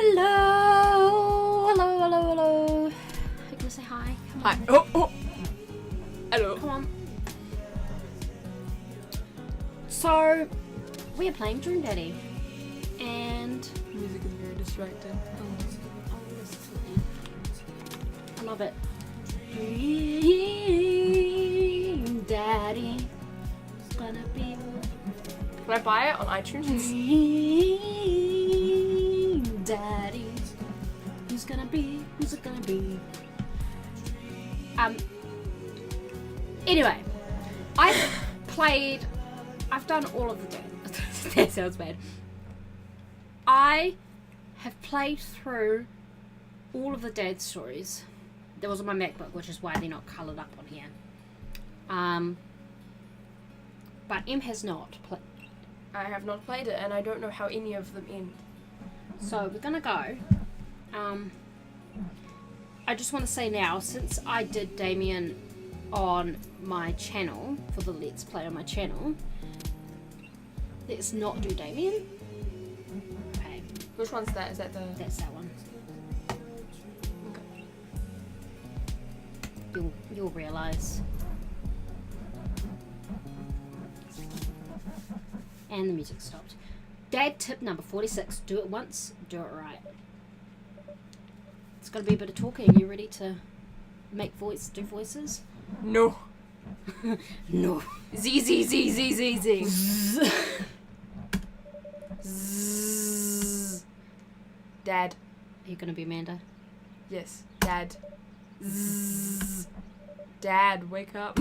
Hello! Hello, hello, hello. You gonna say hi? Come on. Hi. Oh. Hello. Come on. So, we are playing Dream Daddy. And... Music is very distracting. I love it. Dream Daddy. It's gonna be... Can I buy it on iTunes? Dream Daddy. Who's gonna be? Who's it gonna be? Anyway, I've done all of the dead. That sounds bad. I have played through all of the dad stories. That was on my MacBook, which is why they're not coloured up on here. But M has not played. I have not played it, and I don't know how any of them end. So we're gonna go. I just want to say now, since I did Damien on my channel, for the Let's Play on my channel, let's not do Damien. Okay. Which one's that? Is that the... That's that one. Okay. You'll realise. And the music stopped. Dad tip number 46. Do it once, do it right. It's got to be a bit of talking. You ready to do voices? No. No. Z. Zzz. Dad. Are you going to be Amanda? Yes. Dad. Zzz. Dad, wake up.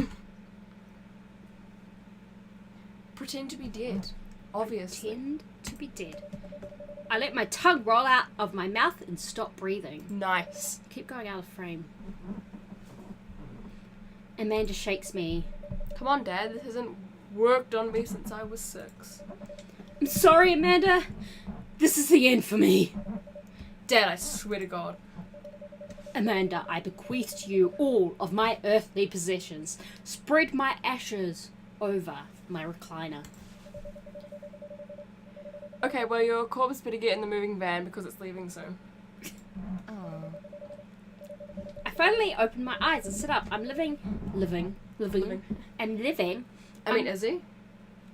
Pretend to be dead. Obviously. Pretend to be dead. I let my tongue roll out of my mouth and stop breathing. Nice. Keep going out of frame. Amanda shakes me. Come on, Dad. This hasn't worked on me since I was 6. I'm sorry, Amanda. This is the end for me. Dad, I swear to God. Amanda, I bequeath to you all of my earthly possessions. Spread my ashes over my recliner. Okay, well, your corpse better get in the moving van because it's leaving soon. I finally opened my eyes and sit up. I'm living. I mean, is he?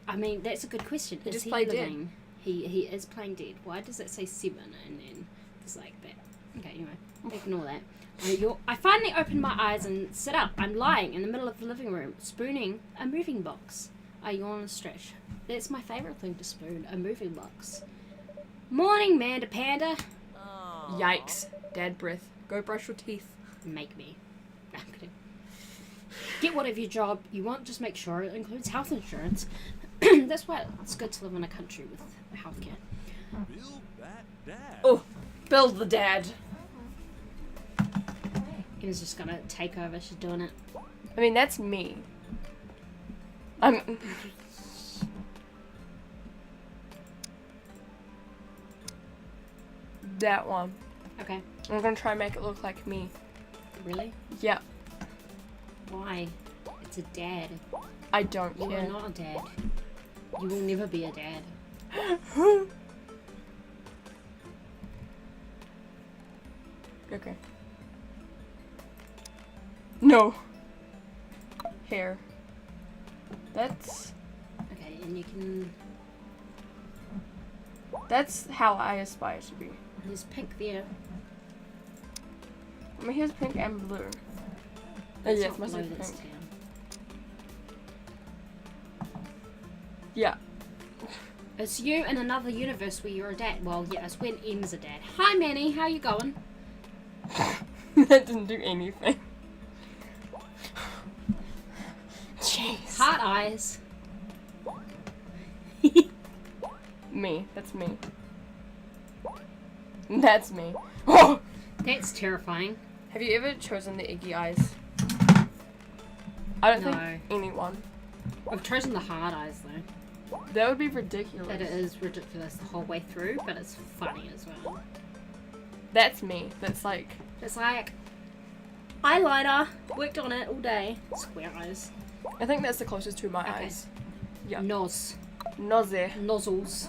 I mean, that's a good question. He Is just he played living? He is playing dead. Why does it say 7 and then it's like that? Okay, anyway, ignore that. I finally opened my eyes and sit up. I'm lying in the middle of the living room, spooning a moving box. I yawn and stretch. That's my favourite thing to spoon, a moving box. Morning, Manda Panda. Oh. Yikes. Dad breath. Go brush your teeth. Make me. No, I'm kidding. Get whatever your job you want, just make sure it includes health insurance. That's why it's good to live in a country with healthcare. Build that dad. Oh, build the dad. Emma's just gonna take over, she's doing it. I mean, that's me. That one. Okay. I'm gonna try and make it look like me. Really? Yeah. Why? It's a dad. I don't You care. are not a dad. You will never be a dad. Okay. No. Hair. That's... Okay, and you can... That's how I aspire to be. There's pink there. I mean, here's pink and blue. That's Yes, not must be blue, that's pink. tan. Yeah. It's you in another universe where you're a dad. Well, yeah, it's when M's a dad. Hi, Manny, how you going? That didn't do anything. Jeez. Heart eyes. Me. That's me. That's me. Oh! That's terrifying. Have you ever chosen the eggy eyes? I don't No. think anyone. I've chosen the hard eyes though. That would be ridiculous. It is ridiculous the whole way through, but it's funny as well. That's me. That's like... It's like eyeliner. Worked on it all day. Square eyes. I think that's the closest to my Okay. eyes. Yeah. Nose. Nose. Nozzles.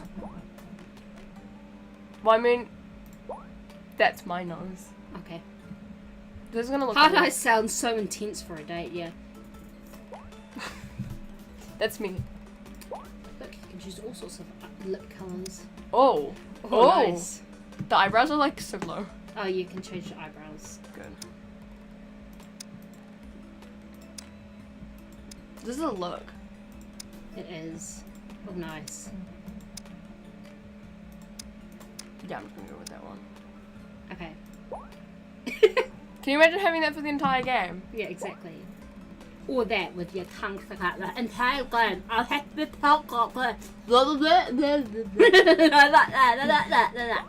Well, I mean, That's my nose. Okay. This is gonna look. Hard weird. eyes sounds so intense for a date, yeah. That's me. Look, you can choose all sorts of lip colours. Oh. Oh, nice. The eyebrows are like so low. Oh, you can change your eyebrows. Good. This is a look. It is. Oh, nice. Yeah, I'm just gonna go with that one. Okay. Can you imagine having that for the entire game? Yeah, exactly. Or that with your tongue stuck out the entire game. I'll have to talk like this. Blah, blah, blah, blah, blah.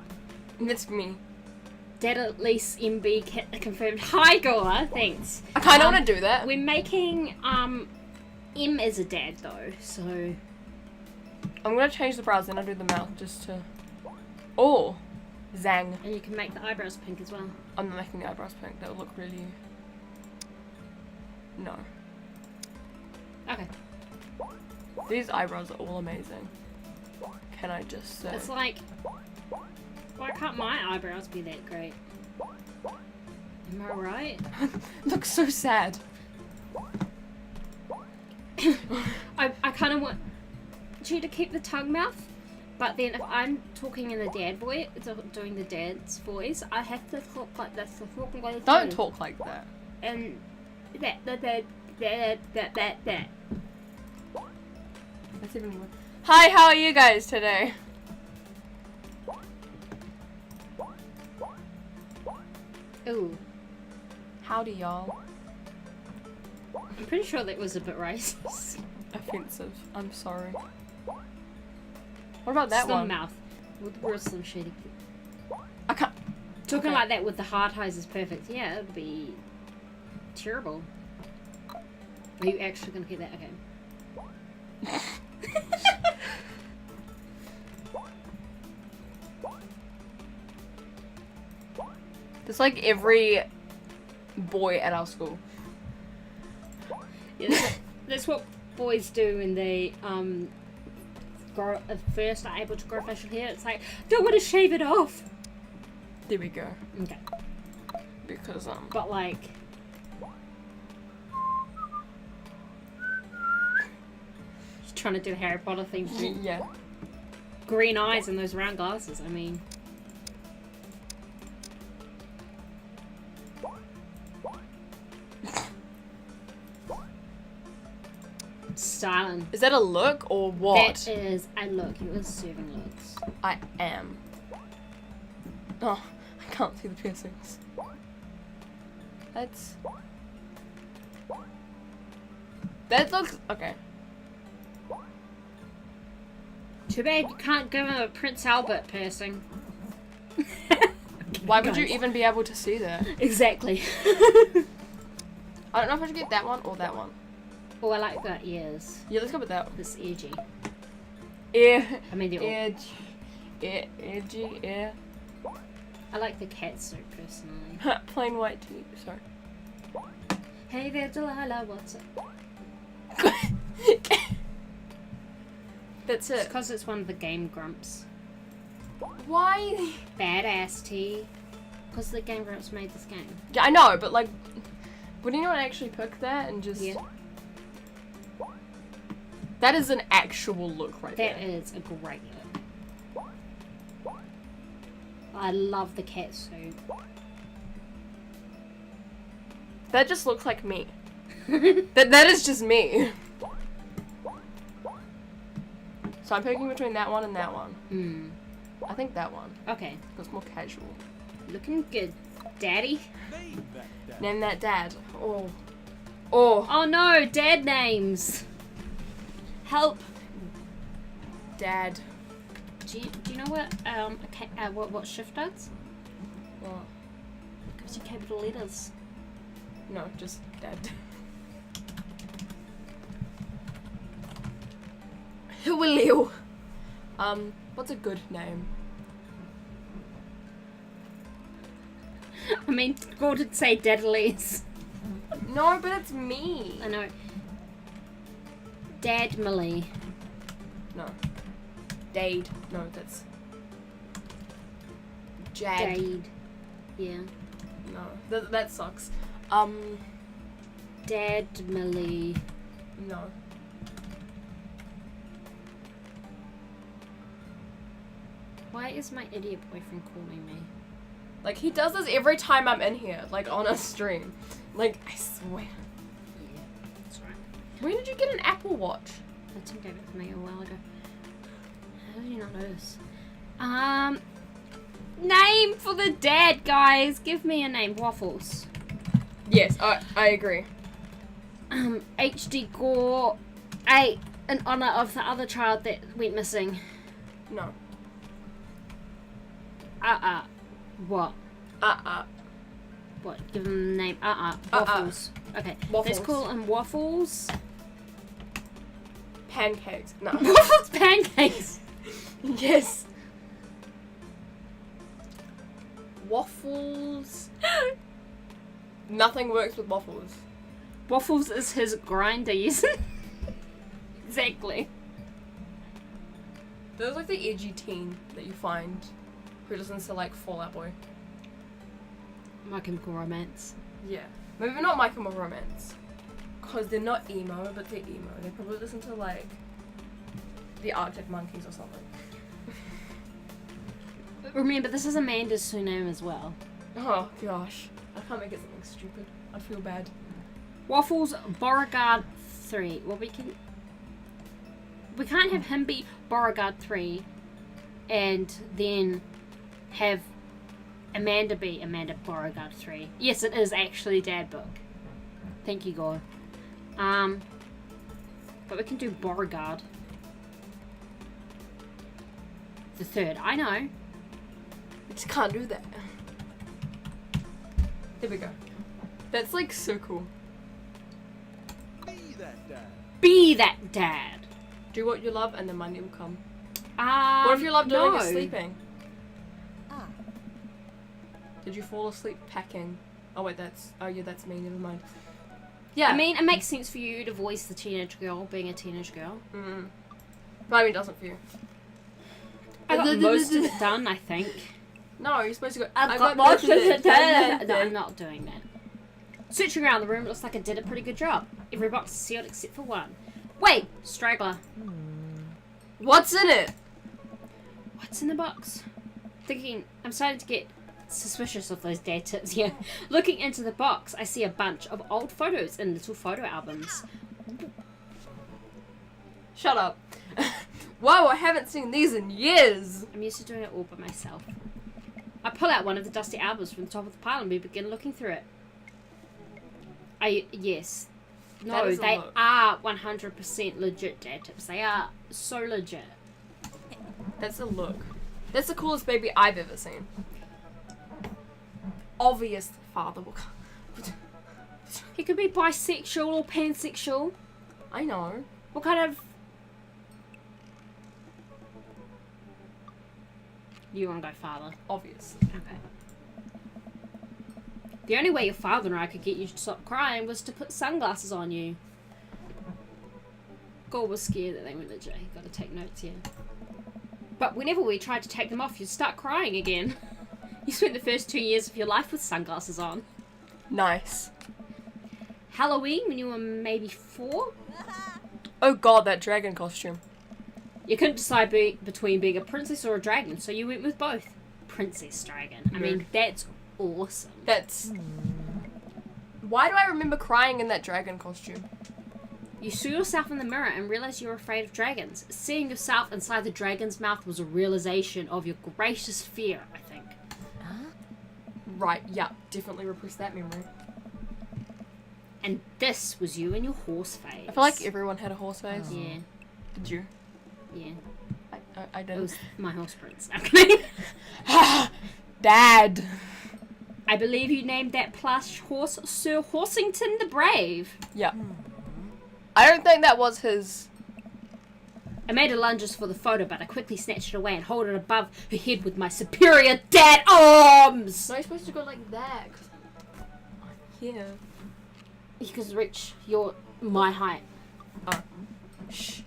That's me. Dad at least MB confirmed. Hi, Goa. Thanks. I kind of want to do that. We're making M as a dad though, so I'm gonna change the brows and I'll do the mouth just to. Oh, zang! and you can make the eyebrows pink as well. I'm not making the eyebrows pink. That would look really. No. Okay. These eyebrows are all amazing. Can I just say? It's like, why can't my eyebrows be that great? Am I right? Looks so sad. I kind of want you to keep the tongue mouth, but then if I'm talking in the dad voice, doing the dad's voice, I have to talk like this. Don't talk like that. And that. That's even worse. Hi, how are you guys today? Ooh, Howdy, y'all. I'm pretty sure that was a bit racist. Offensive. I'm sorry. What about that Slim one? mouth with real slim shady. I can't. Talking Okay. like that with the hard eyes is perfect. Yeah, it would be terrible. Are you actually gonna keep that? Okay. It's like every boy at our school. Yeah, that's what boys do when they grow first are able to grow facial hair. It's like, don't want to shave it off. There we go. Okay, Because but like, she's trying to do Harry Potter thing. yeah. Green eyes and those round glasses. I mean, styling. Is that a look or what? That is a look. You are serving looks. I am. Oh, I can't see the piercings. That's. That looks okay. Too bad you can't give him a Prince Albert piercing. Why would you Guys. even be able to see that? Exactly. I don't know if I should get that one or that one. Oh, I like the ears. Yeah, let's go with that one. This edgy. Ear, I mean, they're all, edgy, ear. I like the cat suit personally. Plain white tee. Sorry. Hey there, Delilah, what's up? That's It's it. because it's one of the Game Grumps. Why? Badass tea. Because the Game Grumps made this game. Yeah, I know, but like, would anyone actually pick that and just? Yeah. That is an actual look right That there. is a great look. I love the cat suit. That just looks like me. that is just me. So I'm picking between that one and that one. Hmm. I think that one. Okay. It's more casual. Looking good, Daddy. Name that dad. Name that dad. Oh. Oh. Oh no, dad names. Help. Dad. Do you know what what shift does? What? Gives you capital letters. No, just dad. Who will you? What's a good name? I mean, Gordon say Dadleys. No, but it's me. I know. Dad Millie. No. Jade. No, that's Jade. Jade. Yeah. No, that sucks. Dad Millie. No. Why is my idiot boyfriend calling me? Like, he does this every time I'm in here, like, on a stream. Like, I swear. Yeah, that's right. When did you get an Apple Watch? Tim gave it to me a while ago. How did you not notice? Name for the dad, guys. Give me a name. Waffles. Yes, I agree. HD Gore. In honor of the other child that went missing. No. What? What? Give him a name. Waffles. Okay. Waffles. Let's call him Waffles. Pancakes. No. Waffles pancakes. Yes. Waffles. Nothing works with waffles. Waffles is his grinder, isn't it? Exactly. There's like the edgy teen that you find who listens to like Fall Out Boy. My Chemical Romance. Yeah. Maybe not My Chemical Romance. Because they're not emo, but they're emo. They probably listen to like the Arctic Monkeys or something. Remember, this is Amanda's surname as well. Oh gosh. I can't make it something stupid. I'd feel bad. Waffles Beauregard 3. Well, we can't have him be Beauregard 3 and then have Amanda be Amanda Beauregard 3. Yes, it is actually Dad book. Thank you, God. But we can do Beauregard the 3rd. I know. We just can't do that. There we go. That's like so cool. Be that dad. Be that dad. Do what you love and the money will come. What What if you love doing no. is sleeping? Did you fall asleep packing? Oh wait, that's me, never mind. Yeah. I mean, it makes sense for you to voice the teenage girl being a teenage girl. But I mean, it doesn't for you. I got most of it done, I think. No, you're supposed to go, I've got most of it done. No, I'm not doing that. Searching around the room, it looks like I did a pretty good job. Every box is sealed except for one. Wait! Straggler. What's in it? What's in the box? I'm starting to get suspicious of those dad tips here. Looking into the box, I see a bunch of old photos in little photo albums. Shut up. Whoa, I haven't seen these in years. I'm used to doing it all by myself. I pull out one of the dusty albums from the top of the pile and we begin looking through it. Yes. That No, is a they look. are 100% legit dad tips. They are so legit. That's a look. That's the coolest baby I've ever seen. Obvious father will come. He could be bisexual or pansexual. I know. What kind of... You want to go father? Obvious. Okay. The only way your father and I could get you to stop crying was to put sunglasses on you. Gore was scared that they were legit. He got to take notes here. But whenever we tried to take them off, you'd start crying again. You spent the first 2 years of your life with sunglasses on. Nice. Halloween, when you were maybe 4? Oh god, that dragon costume. You couldn't decide between being a princess or a dragon, so you went with both. Princess dragon. I mean, that's awesome. That's... Why do I remember crying in that dragon costume? You saw yourself in the mirror and realized you were afraid of dragons. Seeing yourself inside the dragon's mouth was a realization of your greatest fear, I think. Right, yeah, definitely repress that memory. And this was you in your horse phase. I feel like everyone had a horse face. Yeah, Did you? yeah. I It did. was my horse prince. Okay. Dad! I believe you named that plush horse Sir Horsington the Brave. Yeah. I don't think that was his... I made a lunges for the photo, but I quickly snatched it away and held it above her head with my superior dad arms. No, you're supposed to go like that. Yeah. You could reach my height. Oh. Shh.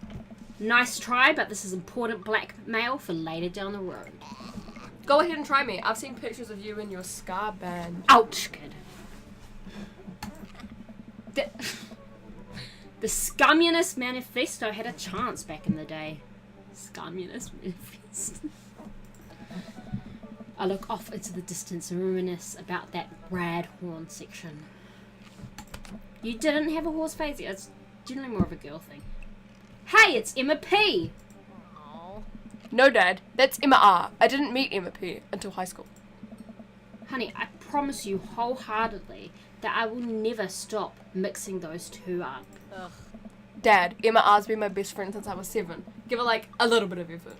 Nice try, but this is important blackmail for later down the road. Go ahead and try me. I've seen pictures of you in your scar band. Ouch, kid. The Scumminess Manifesto had a chance back in the day. Scumminess Manifesto. I look off into the distance and reminisce about that rad horn section. You didn't have a horse phase? Yeah, it's generally more of a girl thing. Hey, it's Emma P! No, Dad. That's Emma R. I didn't meet Emma P until high school. Honey, I promise you wholeheartedly that I will never stop mixing those two up. Ugh. Dad, Emma R's been my best friend since I was 7. Give her, like, a little bit of effort.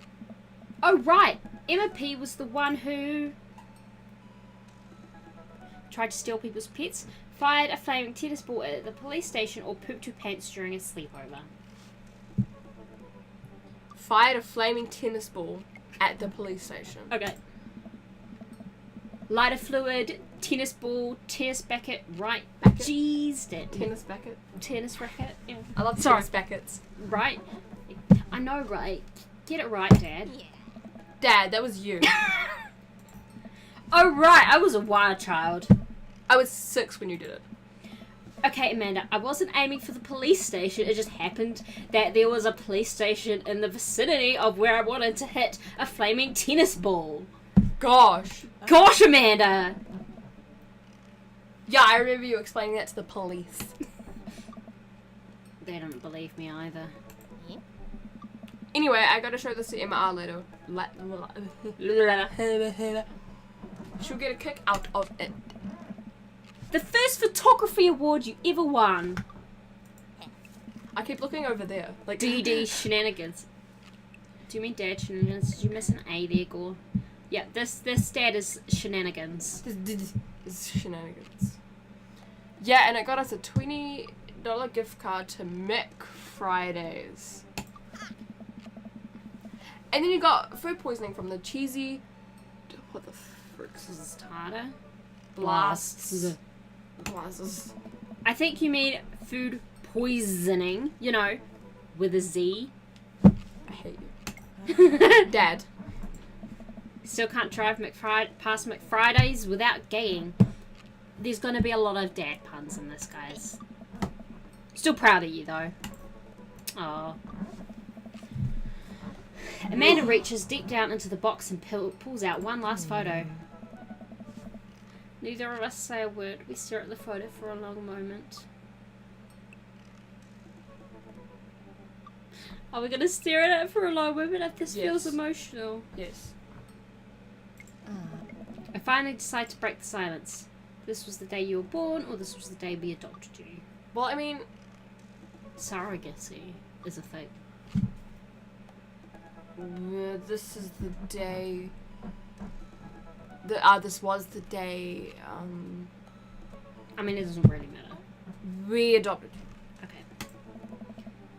Oh, right. Emma P was the one who tried to steal people's pets, fired a flaming tennis ball at the police station, or pooped her pants during a sleepover. Fired a flaming tennis ball at the police station. Okay. Lighter fluid, tennis ball, tennis bucket, right? Bucket? Jeez, Dad. Tennis bucket. Tennis racket. Yeah. I love Sorry. tennis buckets. Right. I know, right? Get it right, Dad. Yeah. Dad, that was you. Oh, right. I was a wild child. I was 6 when you did it. Okay, Amanda, I wasn't aiming for the police station. It just happened that there was a police station in the vicinity of where I wanted to hit a flaming tennis ball. Gosh. Gosh, Amanda! Yeah, I remember you explaining that to the police. They don't believe me either. Anyway, I gotta show this to Emma R later. She'll get a kick out of it. The first photography award you ever won. I keep looking over there. Like DD shenanigans. Do you mean dad shenanigans? Did you miss an A there, Gore? Yeah, this dad is shenanigans. This is shenanigans. Yeah, and it got us a $20 gift card to McFridays. And then you got food poisoning from the cheesy... What the frick? This is tartar. Blasts. I think you mean food poisoning, you know, with a Z. I hate you. Dad. Still can't drive past McFridays without gaying. There's going to be a lot of dad puns in this, guys. Still proud of you, though. Oh. Amanda reaches deep down into the box and pulls out one last photo. Neither of us say a word. We stare at the photo for a long moment. Are we going to stare at it for a long moment if this feels emotional? Yes. I finally decide to break the silence. This was the day you were born, or this was the day we adopted you. Well, I mean... Surrogacy is a thing. This is the day... this was the day, I mean, it doesn't really matter. we adopted you. Okay.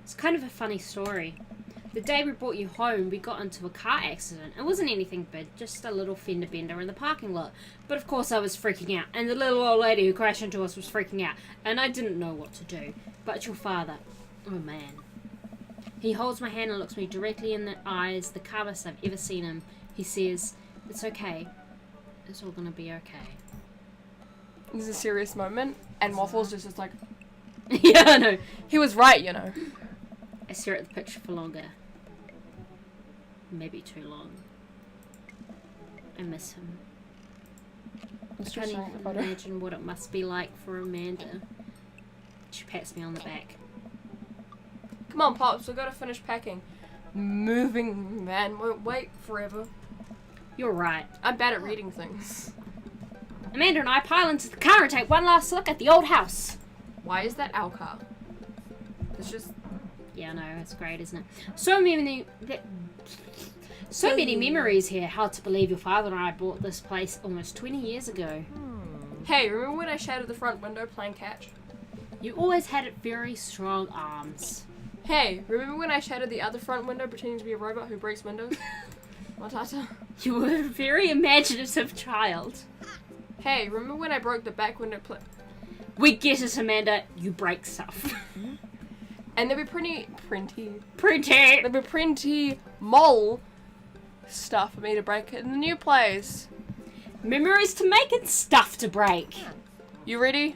It's kind of a funny story. The day we brought you home, we got into a car accident. It wasn't anything big, just a little fender bender in the parking lot. But of course I was freaking out, and the little old lady who crashed into us was freaking out, and I didn't know what to do. But your father, oh man. He holds my hand and looks me directly in the eyes, the calmest I've ever seen him. He says, "It's okay. It's all gonna be okay." This is a serious moment, and Waffles just like, Yeah, I know. he was right, you know. I stare at the picture for longer. Maybe too long. I miss him. I can't even imagine what it must be like for Amanda. She pats me on the back. Come on, Pops, we gotta finish packing. Moving man won't wait forever. You're right. I'm bad at reading things. Amanda and I pile into the car and take one last look at the old house. Why is that our car? It's just... Yeah, I know, it's great, isn't it? So many memories here. Hard to believe your father and I bought this place almost 20 years ago. Hey, remember when I shattered the front window playing catch? You always had very strong arms. Hey, remember when I shattered the other front window pretending to be a robot who breaks windows? Matata. You were a very imaginative child. Hey, remember when I broke the back window We get it, Amanda. You break stuff. And they were pretty Pretty. mole stuff for me to break in the new place. Memories to make and stuff to break. You ready?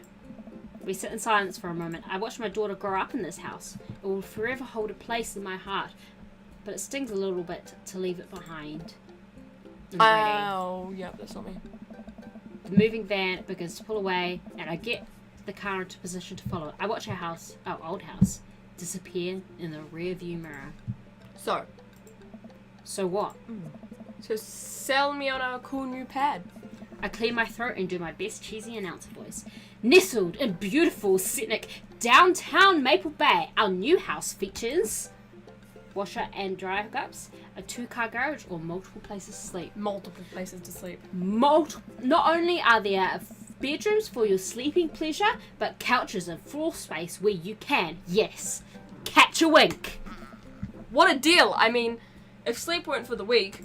We sit in silence for a moment. I watch my daughter grow up in this house. It will forever hold a place in my heart, but it stings a little bit to leave it behind. I'm ready. Oh, yep, that's not me. The moving van begins to pull away, and I get the car into position to follow. I watch our old house, disappear in the rear view mirror. So what? So sell me on our cool new pad. I clear my throat and do my best cheesy announcer voice. Nestled in beautiful, scenic downtown Maple Bay, our new house features washer and dryer hookups, a 2-car garage, or multiple places to sleep. Multiple places to sleep. Not only are there bedrooms for your sleeping pleasure, but couches and floor space where you can, yes, catch a wink. What a deal! I mean, if sleep weren't for the weak,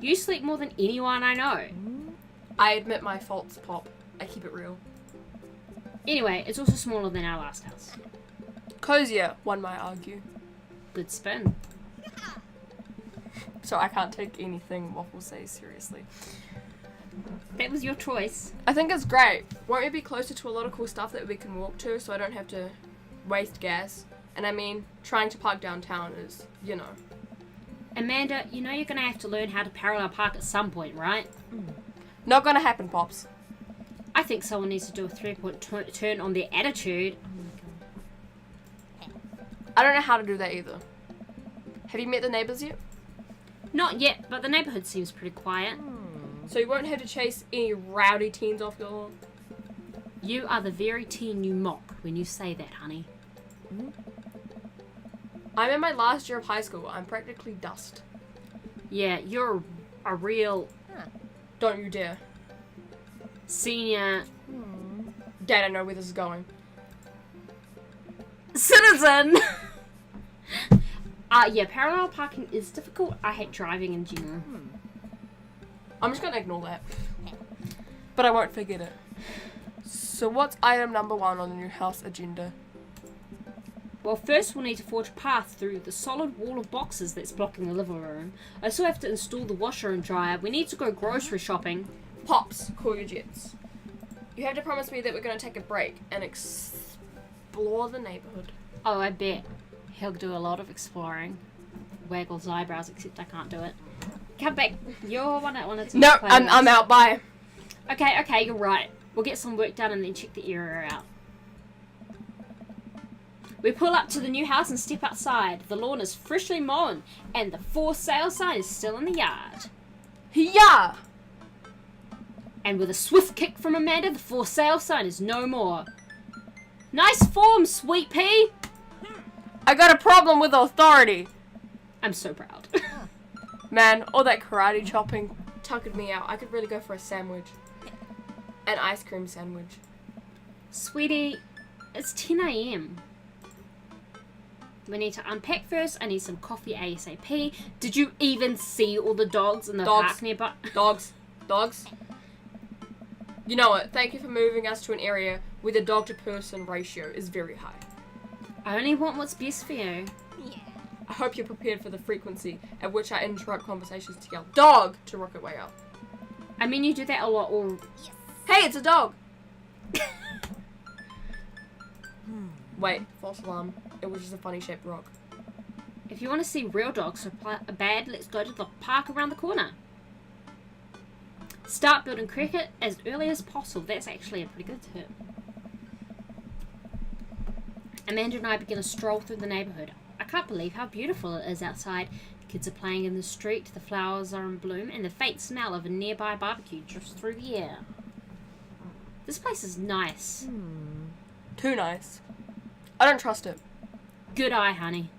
You sleep more than anyone I know. I admit my faults, Pop. I keep it real. Anyway, it's also smaller than our last house. Cozier, one might argue. Good spin. So I can't take anything Waffle says seriously. That was your choice. I think it's great. Won't we be closer to a lot of cool stuff that we can walk to so I don't have to waste gas? And I mean, trying to park downtown is, you know. Amanda, you know you're going to have to learn how to parallel park at some point, right? Not gonna happen, Pops. I think someone needs to do a 3-point turn on their attitude. I don't know how to do that either. Have you met the neighbours yet? Not yet, but the neighbourhood seems pretty quiet. So you won't have to chase any rowdy teens off your lawn? You are the very teen you mock when you say that, honey. I'm in my last year of high school. I'm practically dust. Yeah, you're a real Don't you dare. senior Dad, I know where this is going. citizen. Yeah, parallel parking is difficult. I hate driving in general. I'm just gonna ignore that. But I won't forget it. So what's item number 1 on the new house agenda? Well, first we'll need to forge a path through the solid wall of boxes that's blocking the living room. I still have to install the washer and dryer. We need to go grocery shopping. Pops, call your jets. You have to promise me that we're gonna take a break and explore the neighborhood. Oh, I bet. He'll do a lot of exploring. Waggles eyebrows, except I can't do it. Come back. You're one that wanted to No, play I'm this. out. Bye. Okay, you're right. We'll get some work done and then check the area out. We pull up to the new house and step outside. The lawn is freshly mown and the for sale sign is still in the yard. Yeah. And with a swift kick from Amanda, the for sale sign is no more. Nice form, Sweet Pea! I got a problem with authority. I'm so proud. Man, all that karate chopping tuckered me out. I could really go for a sandwich. An ice cream sandwich. Sweetie, it's 10 a.m. We need to unpack first. I need some coffee ASAP. Did you even see all the dogs in the park nearby? Dogs. You know what? Thank you for moving us to an area where the dog to person ratio is very high. I only want what's best for you. I hope you're prepared for the frequency at which I interrupt conversations to yell dog to rocket way up. I mean, you do that a lot. Or Hey, it's a dog! Wait, false alarm. It was just a funny shaped rock. if you want to see real dogs so bad, let's go to the park around the corner. Start building cricket as early as possible. That's actually a pretty good tip. Amanda and I begin a stroll through the neighbourhood. I can't believe how beautiful it is outside. Kids are playing in the street, the flowers are in bloom, and the faint smell of a nearby barbecue drifts through the air. This place is nice. Too nice. I don't trust it. Good eye, honey.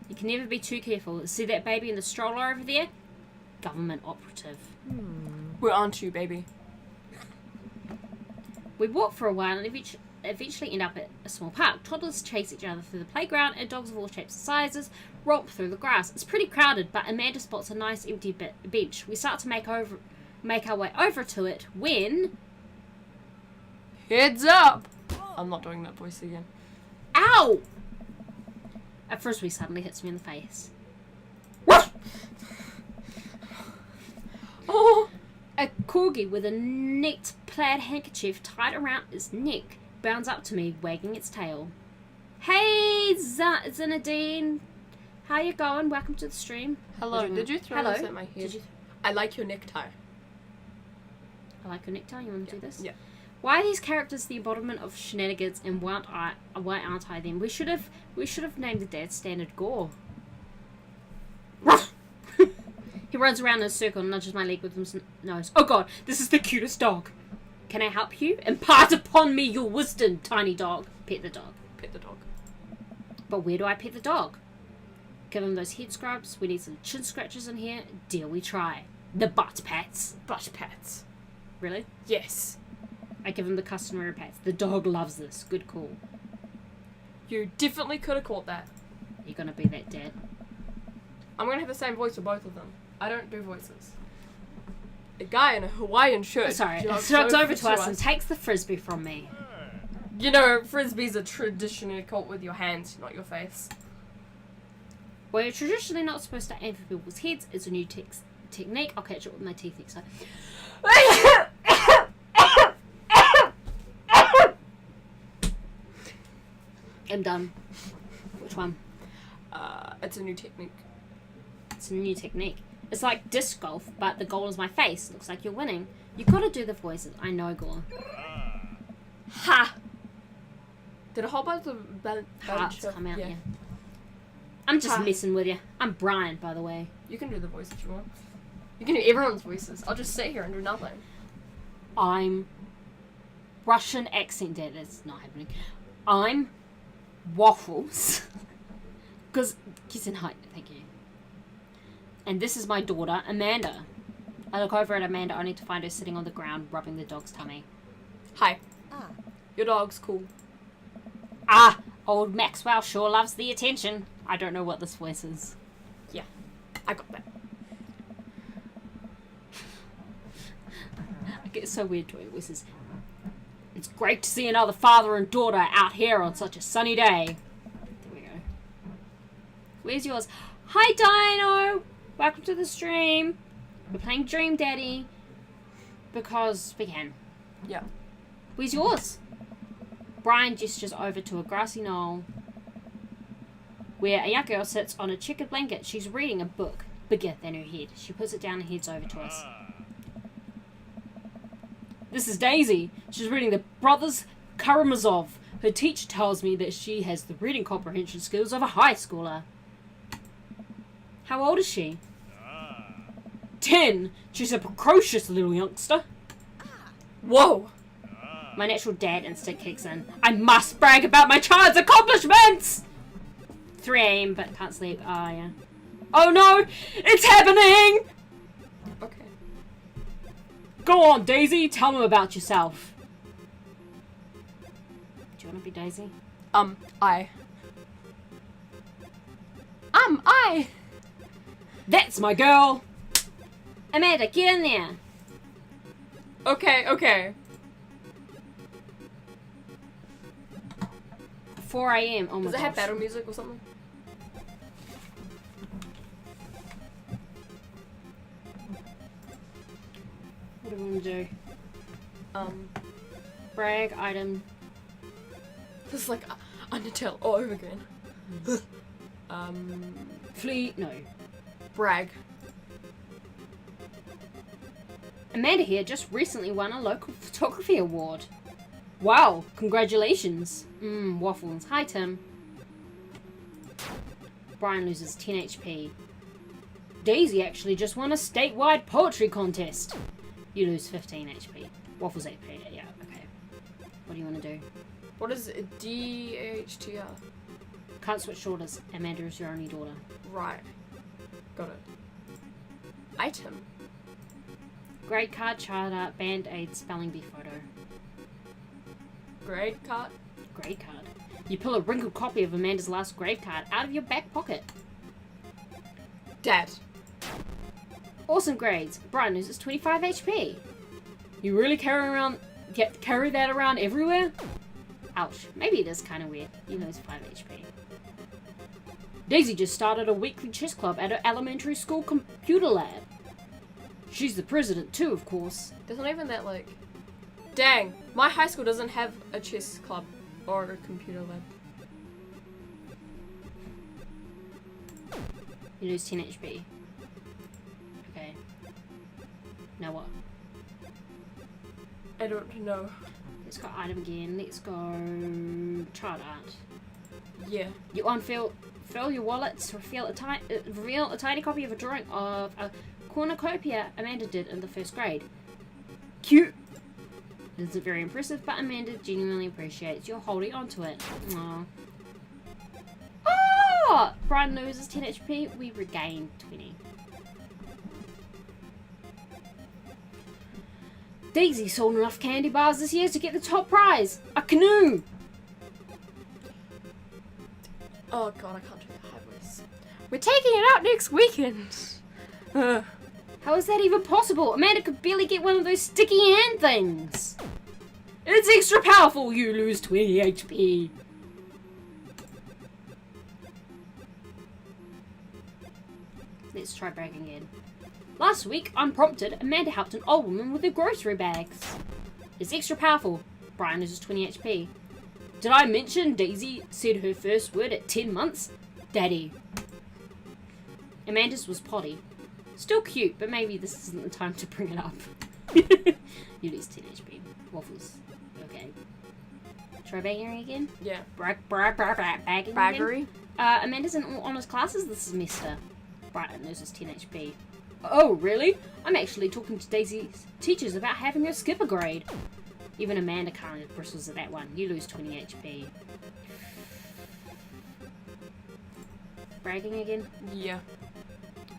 You can never be too careful. See that baby in the stroller over there? Government operative. We're on to you, baby. We walk for a while and eventually end up at a small park. Toddlers chase each other through the playground and dogs of all shapes and sizes romp through the grass. It's pretty crowded, but Amanda spots a nice empty bench. We start to make our way over to it when... Heads up! I'm not doing that voice again. Ow! A frisbee suddenly hits me in the face. Oh. A corgi with a neat plaid handkerchief tied around its neck bounds up to me, wagging its tail. Hey, Zinedine. How you going? Welcome to the stream. Hello. What do Did you throw Hello? this at my head? Did you? I like your necktie. I like your necktie. You want to do this? Yeah. Why are these characters the embodiment of shenanigans, and why aren't I them? We should have named the dad Standard Gore. He runs around in a circle and nudges my leg with his nose. Oh god, this is the cutest dog. Can I help you? Impart upon me your wisdom, tiny dog. Pet the dog. Pet the dog. But where do I pet the dog? Give him those head scrubs. We need some chin scratches in here. Dare we try? The butt pats. Butt pats. Really? Yes. I give him the customary pats. The dog loves this. Good call. You definitely could have caught that. You're gonna be that dad. I'm gonna have the same voice for both of them. I don't do voices. A guy in a Hawaiian shirt. Sorry, jogs jogs over to us and takes the frisbee from me. You know, frisbees are traditionally caught with your hands, not your face. Well, you're traditionally not supposed to aim for people's heads. It's a new technique. I'll catch it with my teeth next time. I'm done. Which one? It's a new technique. It's a new technique. It's like disc golf, but the goal is my face. Looks like you're winning. You gotta do the voices. I know, Gore. Ha! Did a whole bunch of Hearts come out, yeah. I'm just messing with you. I'm Brian, by the way. You can do the voice if you want. You can do everyone's voices. I'll just sit here and do nothing. I'm Russian accent dad. It's not happening. I'm Waffles. Because he's in height. Thank you. And this is my daughter, Amanda. I look over at Amanda only to find her sitting on the ground rubbing the dog's tummy. Hi. Your dog's cool. Ah, old Maxwell sure loves the attention. I don't know what this voice is. Yeah, I got that. I get so weird doing voices. It's great to see another father and daughter out here on such a sunny day. There we go. Where's yours? Hi, Dino! Welcome to the stream. We're playing Dream Daddy. Because we can. Yeah. Where's yours? Brian gestures over to a grassy knoll where a young girl sits on a checkered blanket. She's reading a book bigger than her head. She puts it down and heads over to us. This is Daisy. She's reading the Brothers Karamazov. Her teacher tells me that she has the reading comprehension skills of a high schooler. How old is she? 10. She's a precocious little youngster. Whoa! My natural dad instinct kicks in. I must brag about my child's accomplishments! 3 a.m. but can't sleep. Oh, yeah. Oh no! It's happening! Okay. Go on, Daisy. Tell them about yourself. Do you want to be Daisy? I. That's my girl! Amanda, get in there! Okay. 4 a.m. Oh my Does it have gosh. battle music or something? What do we want to do? Brag, item. This is like Undertale all over again. Flee. No. Brag. Amanda here just recently won a local photography award. Wow, congratulations. Waffles. Hi, Tim. Brian loses 10 HP. Daisy actually just won a statewide poetry contest. You lose 15 HP. Waffles HP. Yeah, okay. What do you want to do? What is it? DHTR? Can't switch shoulders. Amanda is your only daughter. Right. Got it. Item. Grade card, charter, band-aid, spelling bee photo. Grade card. Grade card. You pull a wrinkled copy of Amanda's last grade card out of your back pocket. Dad. Awesome grades. Brian loses 25 HP. You really carry that around everywhere? Ouch. Maybe it is kind of weird. You lose 5 HP. Daisy just started a weekly chess club at her elementary school computer lab. She's the president too, of course. There's not even that, like... Dang, my high school doesn't have a chess club or a computer lab. You lose 10 HP. Okay. Now what? I don't know. Let's go item again. Let's go child art. Yeah. You unfill your wallets, reveal a tiny copy of a drawing of a cornucopia Amanda did in the first grade. Cute! It isn't very impressive, but Amanda genuinely appreciates your holding onto it. Aww. Oh! Brian loses 10 HP, we regain 20. Daisy sold enough candy bars this year to get the top prize! A canoe! Oh god, I can't do the high voice. We're taking it out next weekend! How is that even possible? Amanda could barely get one of those sticky hand things! It's extra powerful! You lose 20 HP! Let's try bragging again. Last week, unprompted, Amanda helped an old woman with her grocery bags. It's extra powerful. Brian loses 20 HP. Did I mention Daisy said her first word at 10 months? Daddy. Amanda's was potty. Still cute, but maybe this isn't the time to bring it up. You lose 10 HP. Waffles. Okay. Try bagging again? Yeah. Bagging Baggery? again? Amanda's in all honours classes this semester. Brian loses 10 HP. Oh, really? I'm actually talking to Daisy's teachers about having her skip a grade. Even Amanda kind of bristles at that one. You lose 20 HP. Bragging again? Yeah.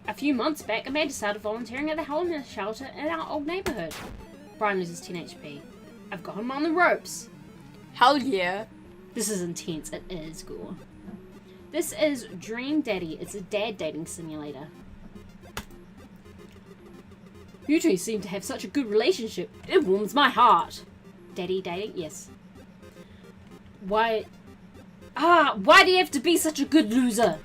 A few months back, Amanda started volunteering at the homeless shelter in our old neighbourhood. Brian loses 10 HP. I've got him on the ropes. Hell yeah. This is intense. It is gore. This is Dream Daddy. It's a dad dating simulator. You two seem to have such a good relationship. It warms my heart. Daddy dating? Yes. Why do you have to be such a good loser?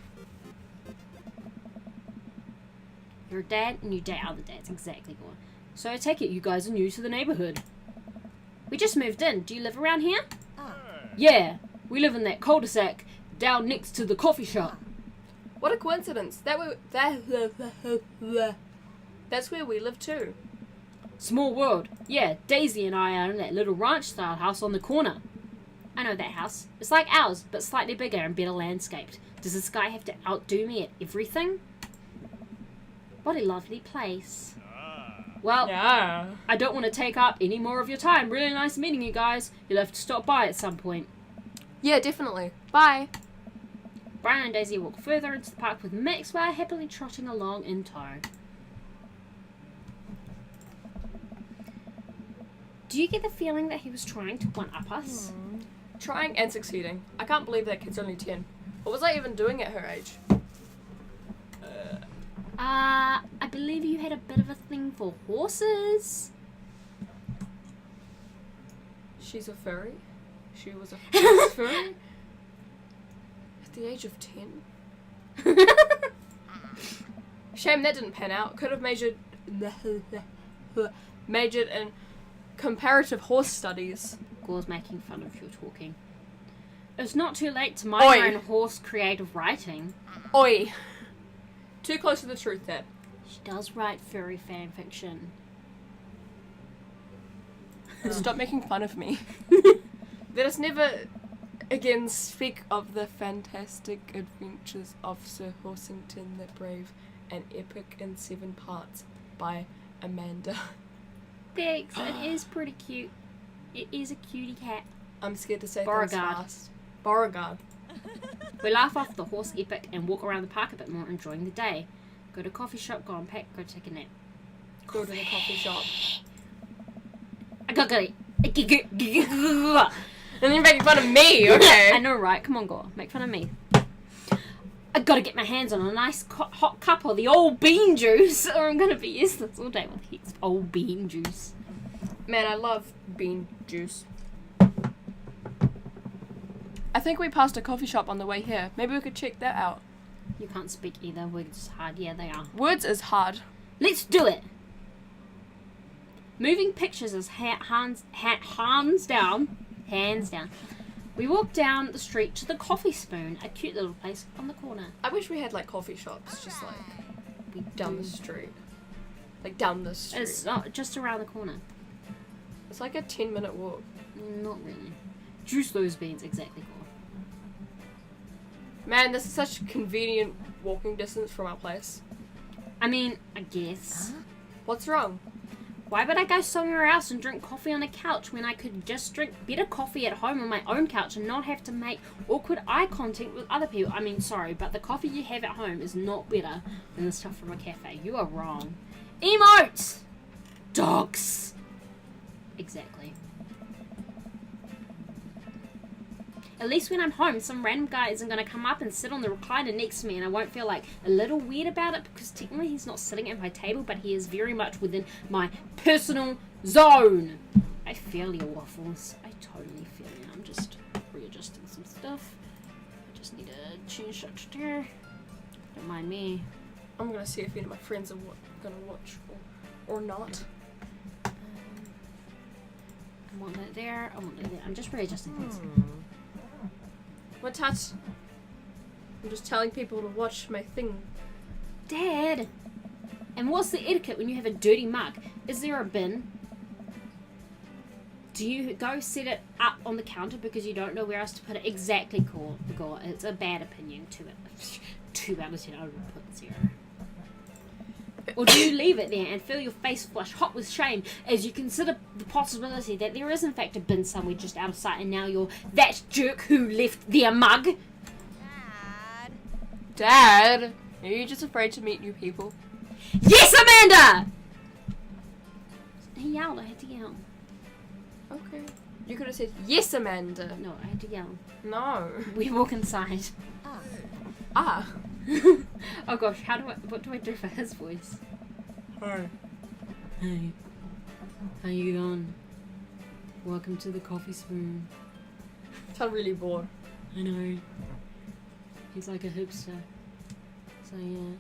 You're a dad and you date other dads. Exactly, Gore. So I take it you guys are new to the neighbourhood. We just moved in. Do you live around here? Yeah. We live in that cul-de-sac down next to the coffee shop. What a coincidence. That's where we live too. Small world. Yeah, Daisy and I are in that little ranch-style house on the corner. I know that house. It's like ours, but slightly bigger and better landscaped. Does this guy have to outdo me at everything? What a lovely place. Well, Yeah. I don't want to take up any more of your time. Really nice meeting you guys. You'll have to stop by at some point. Yeah, definitely. Bye. Brian and Daisy walk further into the park with Maxwell happily trotting along in tow. Do you get the feeling that he was trying to one-up us? Trying and succeeding. I can't believe that kid's only 10. What was I even doing at her age? I believe you had a bit of a thing for horses. She's a furry? She was a furry? At the age of 10? Shame that didn't pan out. Could have majored in comparative horse studies. Gore's making fun of your talking. It's not too late to minor Oi. in horse creative writing. Oi! Too close to the truth, Dad. She does write furry fan fiction. Stop making fun of me. Let us never again speak of the fantastic adventures of Sir Horsington the Brave, an epic in 7 parts by Amanda. Thanks, it is pretty cute. It is a cutie cat. I'm scared to say Beauregard. things fast. Beauregard. We laugh off the horse epic and walk around the park a bit more, enjoying the day. Go to coffee shop, go unpack, go take a nap. Go to the coffee shop. I got it. And then you're making fun of me, okay? I know, right? Come on, Gore. Make fun of me. I gotta get my hands on a nice hot cup of the old bean juice, or I'm gonna be useless all day with heaps of old bean juice. Man, I love bean juice. I think we passed a coffee shop on the way here. Maybe we could check that out. You can't speak either. Words hard. Yeah, they are. Words is hard. Let's do it. Moving pictures is hands down. Hands down. We walk down the street to the Coffee Spoon, a cute little place on the corner. I wish we had like coffee shops just like We down do. the street. Like down the street. It's just around the corner. It's like a 10-minute walk. Not really. Juice those beans, exactly. Cool. Man, this is such convenient walking distance from our place. I mean, I guess. What's wrong? Why would I go somewhere else and drink coffee on a couch when I could just drink better coffee at home on my own couch and not have to make awkward eye contact with other people? I mean, sorry, but the coffee you have at home is not better than the stuff from a cafe. You are wrong. Emotes! Dogs! Exactly. At least when I'm home, some random guy isn't going to come up and sit on the recliner next to me and I won't feel like a little weird about it because technically he's not sitting at my table, but he is very much within my personal zone. I feel your waffles. I totally feel you. I'm just readjusting some stuff. I just need to change that to there. Don't mind me. I'm gonna see if any of my friends are gonna watch or not. I want that there. I want that there. I'm just readjusting things. What touch? I'm just telling people to watch my thing. Dad! And what's the etiquette when you have a dirty mug? Is there a bin? Do you go set it up on the counter because you don't know where else to put it? Exactly, cool. It's a bad opinion. 2 out of 10. I would put 0. Or do you leave it there and feel your face flush hot with shame as you consider the possibility that there is in fact a bin somewhere just out of sight and now you're that jerk who left their mug? Dad, are you just afraid to meet new people? Yes, Amanda! He yelled. I had to yell. Okay. You could have said yes, Amanda. No, I had to yell. No. We walk inside. Ah. Oh gosh, what do I do for his voice? Hi. Hey, how you going? Welcome to the Coffee Spoon. I'm really bored. I know. He's like a hipster. So yeah.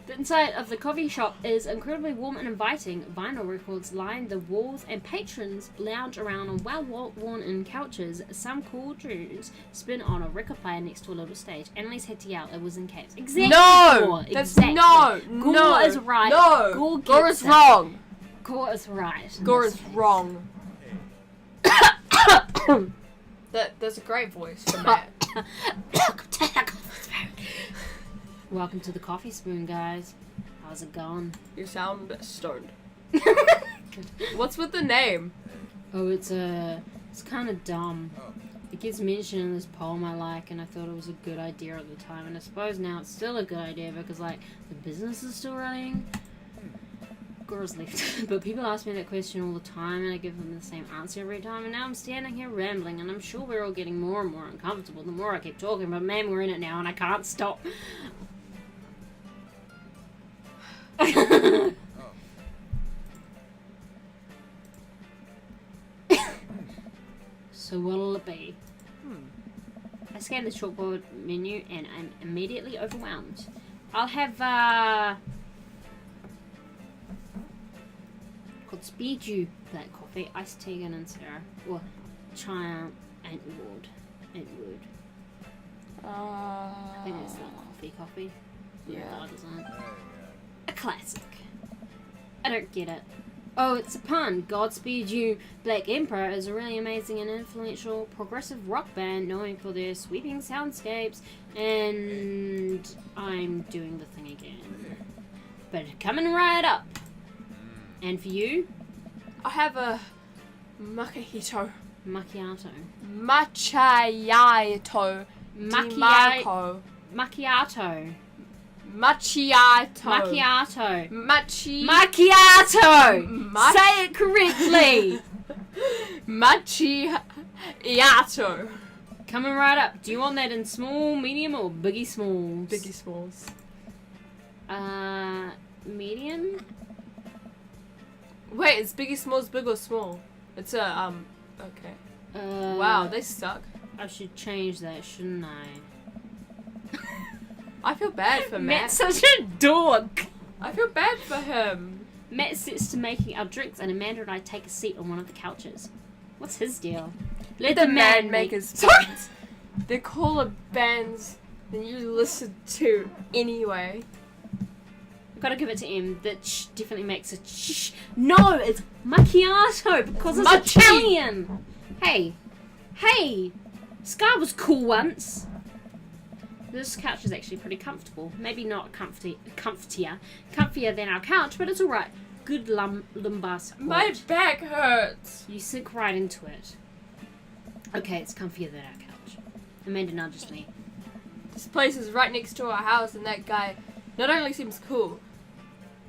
The inside of the coffee shop is incredibly warm and inviting. Vinyl records line the walls and patrons lounge around on well-worn-in couches. Some cool tunes spin on a record player next to a little stage. Annalise had to yell. It was in caps. Exactly. No! Gore. That's Exactly. no! Gore No! is right. No! Gore Gore gets is it. wrong! Gore is right. in Gore this is case. wrong. That's a great voice for Matt. Welcome to the Coffee Spoon, guys. How's it going? You sound stoned. What's with the name? Oh, it's kind of dumb. It gets mentioned in this poem I like, and I thought it was a good idea at the time, and I suppose now it's still a good idea because, like, the business is still running. Gora's left. But people ask me that question all the time, and I give them the same answer every time, and now I'm standing here rambling, and I'm sure we're all getting more and more uncomfortable the more I keep talking, but man, we're in it now, and I can't stop. So what'll it be? I scan the chalkboard menu and I'm immediately overwhelmed. I'll have called Speed Dew black coffee, iced tea and syrup, or Triumph and Wood. I think it's not coffee. Yeah. Isn't it? A classic. I don't get it. Oh, it's a pun. Godspeed You Black Emperor is a really amazing and influential progressive rock band known for their sweeping soundscapes, and I'm doing the thing again. But coming right up. And for you? I have a macchiato. Macchiato. Macchiato. Macchiato. Macchiato. Macchiato. Macchiato. Macchiato. Macchiato! Say it correctly! Macchiato. Coming right up. Do you want that in small, medium, or biggie smalls? Biggie smalls. Medium? Wait, is Biggie Smalls big or small? It's a, okay. Wow, they suck. I should change that, shouldn't I? I feel bad for Matt. Matt's such a dork! I feel bad for him. Matt sets to making our drinks, and Amanda and I take a seat on one of the couches. What's his deal? Let the man make his points. They're cooler bands than you listen to anyway. I've got to give it to M. That definitely makes a shh. No, it's macchiato because it's Macchi. Italian. Hey, Scar was cool once. This couch is actually pretty comfortable. Maybe not comfier than our couch, but it's alright. Good lumbar support. My back hurts. You sink right into it. Okay, it's comfier than our couch. Amanda nudges me. This place is right next to our house, and that guy not only seems cool,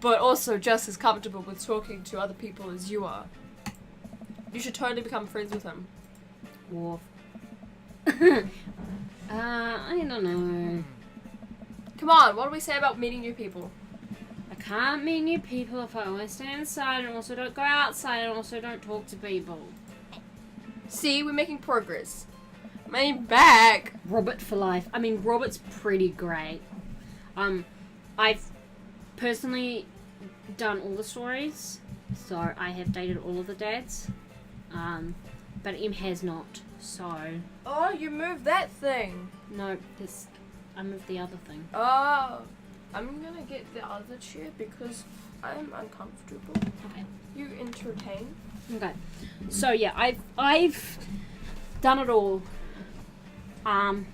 but also just as comfortable with talking to other people as you are. You should totally become friends with him. Woof. I don't know. Come on, what do we say about meeting new people? I can't meet new people if I always stay inside and also don't go outside and also don't talk to people. See, we're making progress. My back. Robert for life. I mean, Robert's pretty great. I've personally done all the stories, so I have dated all of the dads. But M has not, so... Oh, you moved that thing. No, I moved the other thing. Oh, I'm gonna get the other chair because I'm uncomfortable. Okay. You entertain. Okay. So yeah, I've done it all. I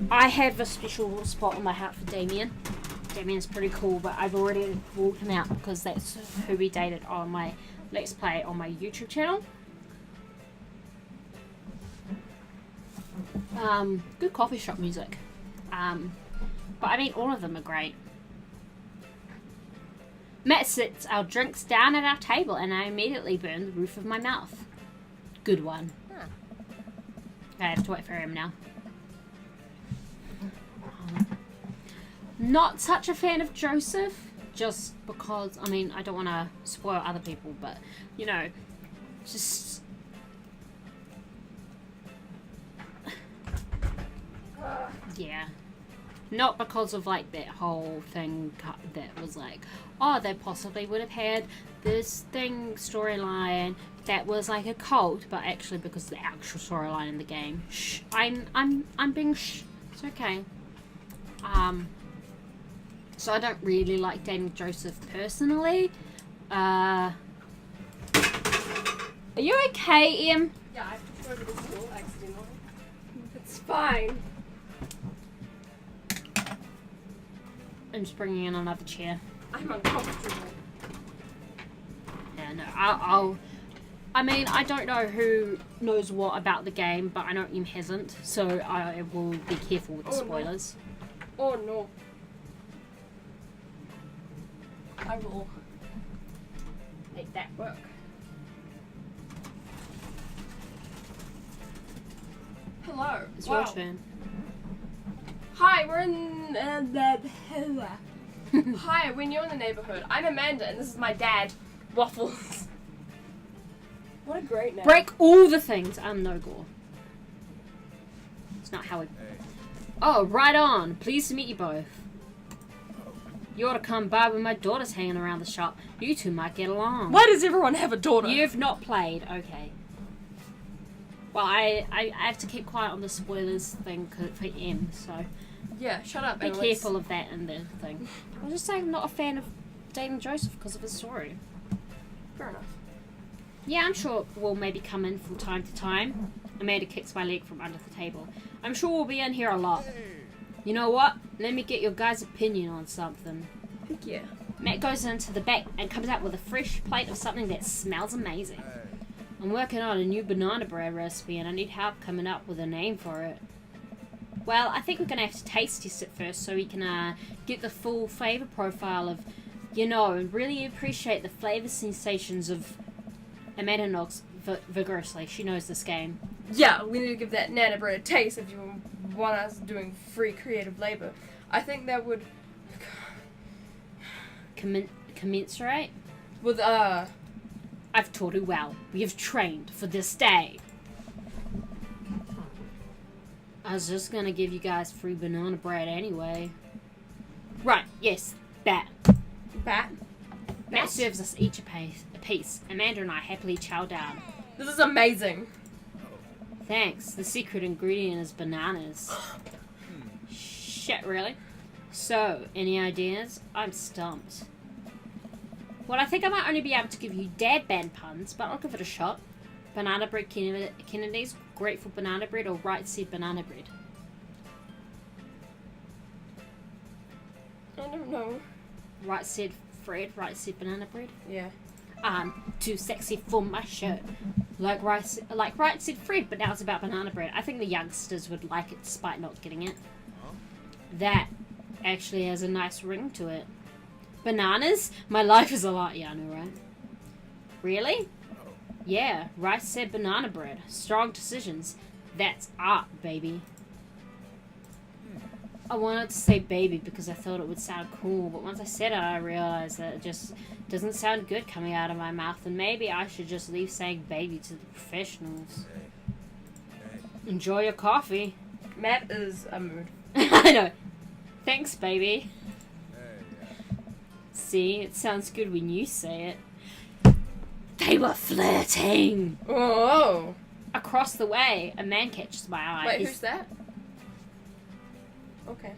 have a special spot on my heart for Damien. Damien's pretty cool, but I've already ruled him out because that's who we dated on my Let's Play on my YouTube channel. Good coffee shop music. But I mean, all of them are great. Matt sits our drinks down at our table, and I immediately burn the roof of my mouth. Good one. Huh. I have to wait for him now. Not such a fan of Joseph, just because, I mean, I don't want to spoil other people, but, you know, just... Yeah. Not because of, like, that whole thing that was like, oh, they possibly would have had this thing storyline that was like a cult, but actually because of the actual storyline in the game. Shh. I'm being shh. It's okay. So I don't really like dating Joseph personally. Are you okay, Em? Yeah, I have to throw to the stool accidentally. It's fine. I'm just bringing in another chair. I'm uncomfortable. Yeah, no, I mean, I don't know who knows what about the game, but I know Em hasn't, so I will be careful with the spoilers. No. Oh no. I will make that work. Hello. It's Wow. your turn. Hi, we're in Hi, we're new in the neighborhood. I'm Amanda, and this is my dad, Waffles. What a great name. Break all the things. I'm no gore. It's not how we... Oh, right on. Pleased to meet you both. You ought to come by when my daughter's hanging around the shop. You two might get along. Why does everyone have a daughter? You've not played. Okay. Well, I have to keep quiet on the spoilers thing for M, so... Yeah, shut up. Be Alex. careful of that and the thing. I was just saying I'm not a fan of dating Joseph because of his story. Fair enough. Yeah, I'm sure we'll maybe come in from time to time. Amanda kicks my leg from under the table. I'm sure we'll be in here a lot. You know what? Let me get your guys' opinion on something. Heck yeah. Matt goes into the back and comes out with a fresh plate of something that smells amazing. I'm working on a new banana bread recipe and I need help coming up with a name for it. Well, I think we're going to have to taste test it first so we can get the full flavour profile of, you know, and really appreciate the flavour sensations of... Amanda nods vigorously. She knows this game. Yeah, we need to give that nana bread a taste if you want us doing free creative labour. I think that would... Commensurate? With, I've taught you well. We have trained for this day. I was just gonna give you guys free banana bread anyway. Right, yes, that. Bat? Matt serves us each a piece. Amanda and I happily chow down. This is amazing. Thanks. The secret ingredient is bananas. Shit, really? So, any ideas? I'm stumped. Well, I think I might only be able to give you dad band puns, but I'll give it a shot. Banana bread Kennedy's, grateful banana bread, or right said banana bread? I don't know. Right said Fred, right said banana bread? Yeah. I'm too sexy for my shirt. Like right said Fred, but now it's about banana bread. I think the youngsters would like it despite not getting it. That actually has a nice ring to it. Bananas? My life is a lot, yeah, I know, right? Really? Yeah, Rice said banana bread. Strong decisions. That's art, baby. I wanted to say baby because I thought it would sound cool, but once I said it, I realized that it just doesn't sound good coming out of my mouth, and maybe I should just leave saying baby to the professionals. Enjoy your coffee. Matt is a mood. I know. Thanks, baby. See, it sounds good when you say it. They were flirting! Oh! Across the way, a man catches my eye. Wait, who's that? Okay.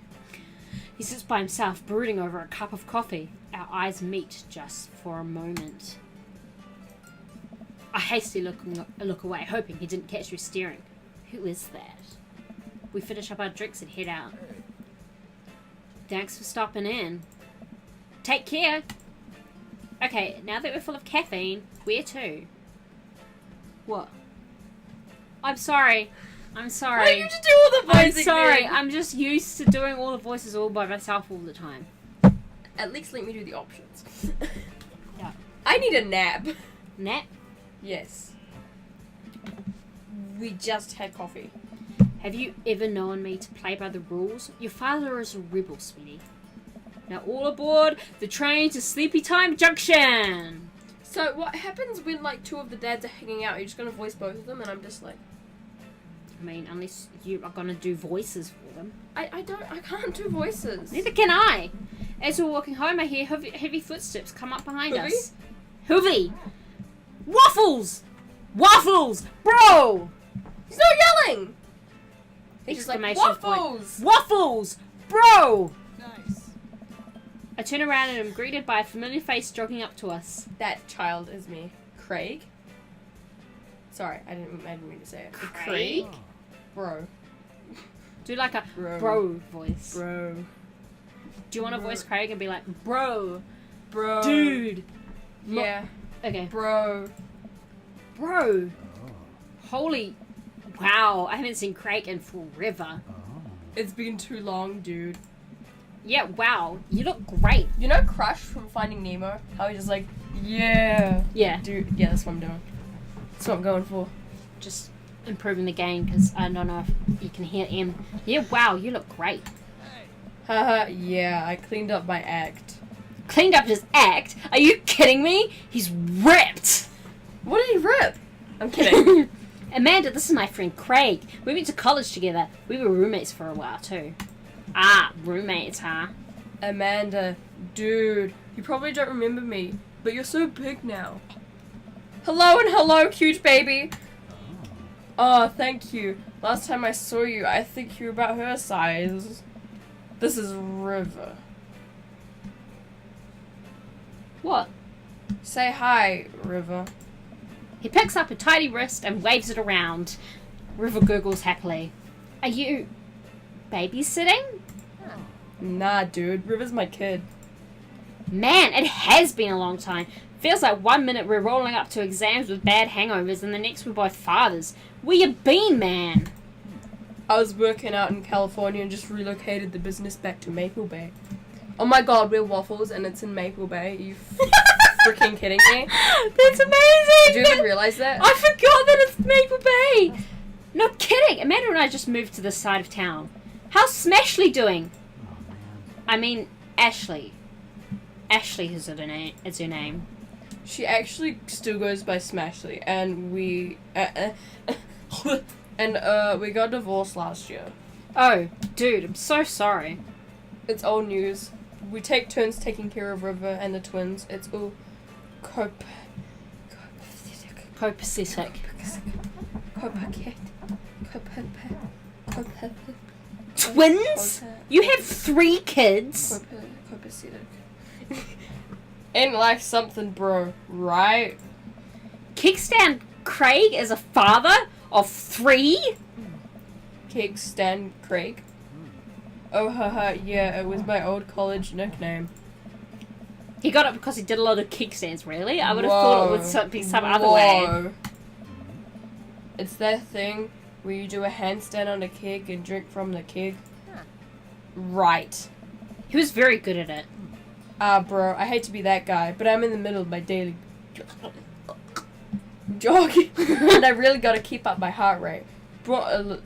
He sits by himself, brooding over a cup of coffee. Our eyes meet just for a moment. I hastily look away, hoping he didn't catch me staring. Who is that? We finish up our drinks and head out. Thanks for stopping in. Take care. Okay, now that we're full of caffeine, where to? What? I'm sorry. I'm sorry. Why did you just do all the I'm voices? sorry. I'm just used to doing all the voices all by myself all the time. At least let me do the options. Yeah. I need a nap. Nat, Yes. We just had coffee. have you ever known me to play by the rules? Your father is a rebel, sweetie. Now all aboard the train to Sleepy Time Junction! So what happens when like two of the dads are hanging out? You're just gonna voice both of them, and I'm just like, I mean, unless you are going to do voices for them. I can't do voices. Neither can I. As we're walking home, I hear heavy footsteps come up behind Hoovy? us. Hoovy! Waffles! Waffles! Bro! He's not yelling. He's just like Exclamation point. waffles. Waffles! Bro! Nice. I turn around and am greeted by a familiar face jogging up to us. That child is me, Craig. Sorry, I didn't mean to say it. Craig? Bro. Do like a Bro. bro voice. Bro. Do you want to Bro. voice Craig and be like, bro, Bro. dude? Yeah. Okay. Bro. Bro. Holy. Wow, I haven't seen Craig in forever. It's been too long, dude. Yeah, wow. You look great. You know Crush from Finding Nemo? How he's just like, yeah. Yeah. Dude, yeah, that's what I'm doing. That's what I'm going for. Just improving the game because I don't know if you can hear M. Yeah, wow, you look great. Haha, yeah, I cleaned up my act. Cleaned up his act? Are you kidding me? He's ripped! What did he rip? I'm kidding. Amanda, this is my friend Craig. We went to college together. We were roommates for a while too. Ah, roommates, huh? Amanda, dude, you probably don't remember me, but you're so big now. Hello and hello, cute baby. Oh, thank you. Last time I saw you, I think you were about her size. This is River. What? Say hi, River. He picks up a tidy wrist and waves it around. River gurgles happily. Are you babysitting? Nah, dude, River's my kid. Man, it has been a long time. Feels like 1 minute we're rolling up to exams with bad hangovers and the next we're both fathers. Where you been, man? I was working out in California and just relocated the business back to Maple Bay. Oh my god, we're Waffles and it's in Maple Bay. Are you freaking kidding me? That's amazing! Did you even realize that? I forgot that it's Maple Bay! No kidding! Amanda and I just moved to this side of town. How's Smashley doing? I mean, Ashley. Ashley is her name. She actually still goes by Smashley, and we we got divorced last year. Oh, dude, I'm so sorry. It's old news. We take turns taking care of River and the twins. It's all Copacetic. Twins? You have 3 kids? Copacetic. Ain't like something, bro, right? Kickstand Craig is a father of 3? Kickstand Craig. Oh, haha, yeah, it was my old college nickname. He got it because he did a lot of kickstands, really? I would have thought it would be some other way. It's that thing where you do a handstand on a keg and drink from the keg. Right. He was very good at it. Bro, I hate to be that guy, but I'm in the middle of my daily jogging, and I really gotta keep up my heart rate. Brought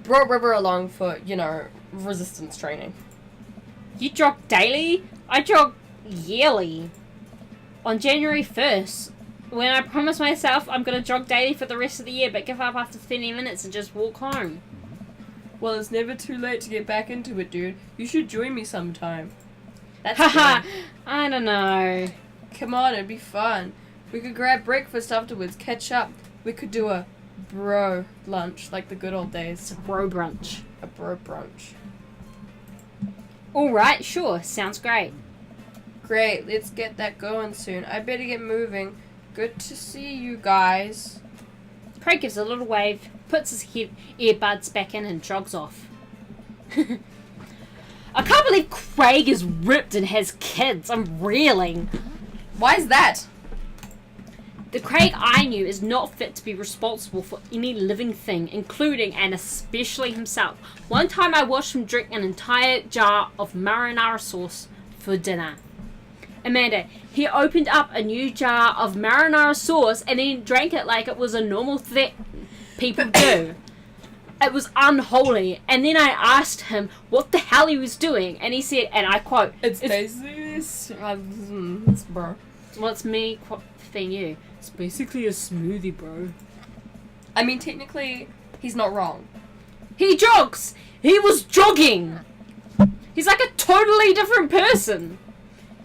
River along for, resistance training. You jog daily? I jog yearly. On January 1st, when I promise myself I'm going to jog daily for the rest of the year, but give up after 30 minutes and just walk home. Well, it's never too late to get back into it, dude. You should join me sometime. That's Haha, good. I don't know. Come on, it'd be fun. We could grab breakfast afterwards, catch up. We could do a bro lunch, like the good old days. Bro brunch. A bro brunch. Alright, sure, sounds great. Great, let's get that going soon. I better get moving. Good to see you guys. Craig gives a little wave, puts his earbuds back in and jogs off. I can't believe Craig is ripped and has kids. I'm reeling. Why is that? The Craig I knew is not fit to be responsible for any living thing, including and especially himself. One time I watched him drink an entire jar of marinara sauce for dinner. Amanda, he opened up a new jar of marinara sauce and then drank it like it was a normal thing people do. It was unholy. And then I asked him what the hell he was doing, and he said, and I quote, It's basically this, bro. Well, it's me quoting you. It's basically a smoothie, bro. I mean, technically, he's not wrong. He jogs! He was jogging! He's like a totally different person.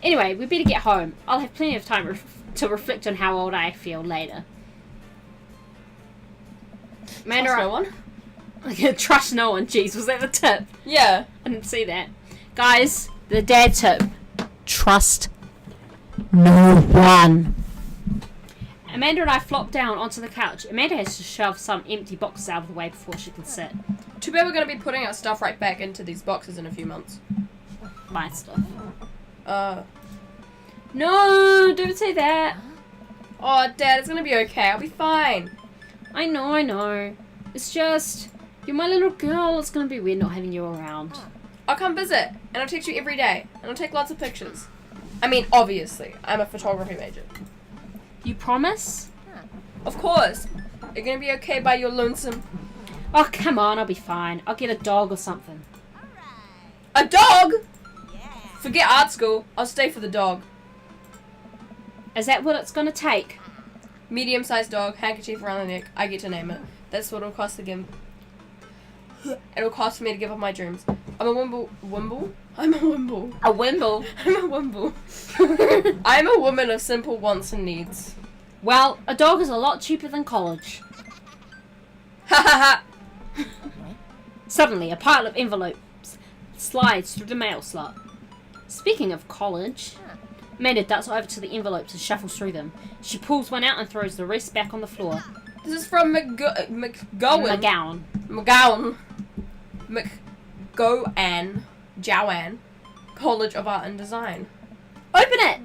Anyway, we better get home. I'll have plenty of time to reflect on how old I feel later. Trust no one? Trust no one. Jeez, was that the tip? Yeah. I didn't see that. Guys, the dad tip. Trust no one. Amanda and I flop down onto the couch. Amanda has to shove some empty boxes out of the way before she can sit. Too bad we're going to be putting our stuff right back into these boxes in a few months. My stuff. No, don't say that. Oh, Dad, it's going to be okay. I'll be fine. I know. It's just, you're my little girl. It's going to be weird not having you around. I'll come visit, and I'll text you every day, and I'll take lots of pictures. I mean, obviously, I'm a photography major. You promise? Of course. You're going to be okay by your lonesome. Oh, come on. I'll be fine. I'll get a dog or something. A dog? Forget art school. I'll stay for the dog. Is that what it's going to take? Medium-sized dog, handkerchief around the neck. I get to name it. That's what it'll cost to give. It'll cost me to give up my dreams. I'm a wimble. I'm a wimble. A wimble? I'm a wimble. I'm a woman of simple wants and needs. Well, a dog is a lot cheaper than college. Ha ha ha! Suddenly, a pile of envelopes slides through the mail slot. Speaking of college, Amanda darts over to the envelopes and shuffles through them. She pulls one out and throws the rest back on the floor. This is from McGowan. Joanne College of Art and Design. Open it!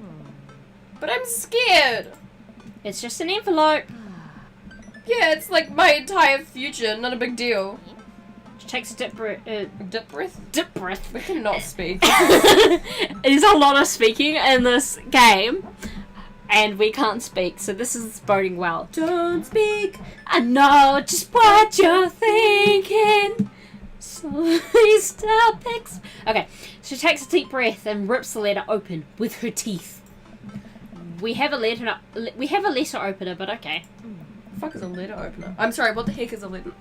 But I'm scared. It's just an envelope. Yeah, it's like my entire future. Not a big deal. She takes a deep breath. Dip breath? We cannot speak. There's a lot of speaking in this game. And we can't speak, so this is boding well. Don't speak. I know just what you're thinking. So please stop. Okay, she takes a deep breath and rips the letter open with her teeth. We have a letter opener, but okay. The fuck is a letter opener? I'm sorry, what the heck is a letter?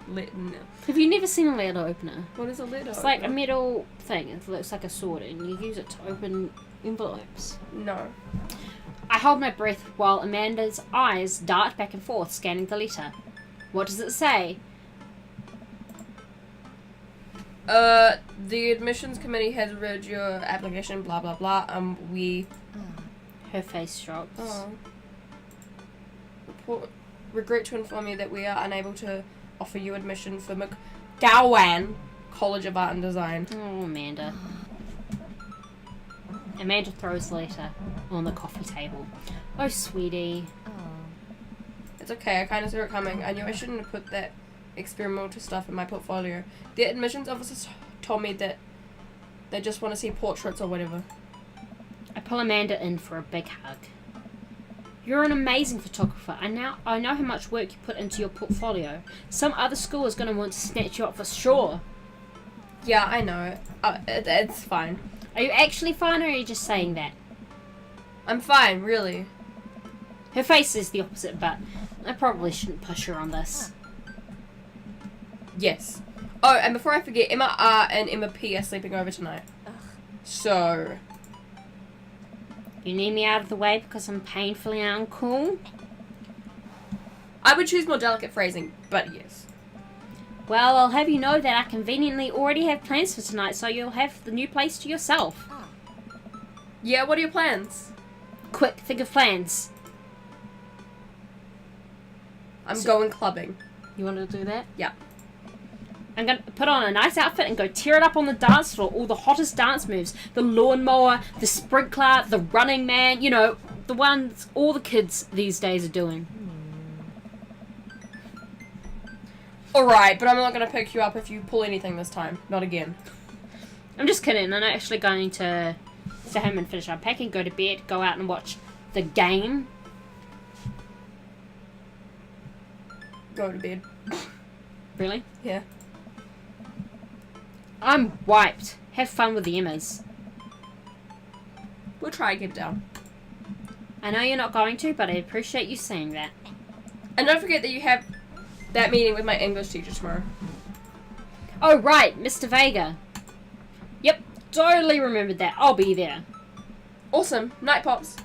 Have you never seen a letter opener? What is a letter It's opener? like a metal thing. It looks like a sword, and you use it to open envelopes. No. I hold my breath while Amanda's eyes dart back and forth, scanning the letter. What does it say? The admissions committee has read your application, blah blah blah. Her face drops. Regret to inform you that we are unable to offer you admission for McGowan College of Art and Design. Oh, Amanda. Amanda throws the letter on the coffee table. Oh, sweetie. It's okay, I kind of saw it coming. I knew I shouldn't have put that experimental stuff in my portfolio. The admissions officers told me that they just want to see portraits or whatever. I pull Amanda in for a big hug. You're an amazing photographer. I know how much work you put into your portfolio. Some other school is going to want to snatch you up for sure. Yeah, I know. It's fine. Are you actually fine, or are you just saying that? I'm fine, really. Her face is the opposite, but I probably shouldn't push her on this. Yes. Oh, and before I forget, Emma R and Emma P are sleeping over tonight. Ugh. So... You need me out of the way because I'm painfully uncool? I would choose more delicate phrasing, but yes. Well, I'll have you know that I conveniently already have plans for tonight, so you'll have the new place to yourself. Yeah, what are your plans? Quick, think of plans. I'm going clubbing. You want to do that? Yeah. I'm going to put on a nice outfit and go tear it up on the dance floor. All the hottest dance moves. The lawnmower, the sprinkler, the running man. You know, the ones all the kids these days are doing. Alright, but I'm not going to pick you up if you pull anything this time. Not again. I'm just kidding. I'm actually going to stay home and finish unpacking, go to bed, go out and watch the game. Go to bed. Really? Yeah. I'm wiped. Have fun with the Emmas. We'll try and get it down. I know you're not going to, but I appreciate you saying that. And don't forget that you have that meeting with my English teacher tomorrow. Oh, right, Mr. Vega. Yep, totally remembered that. I'll be there. Awesome. Night pops.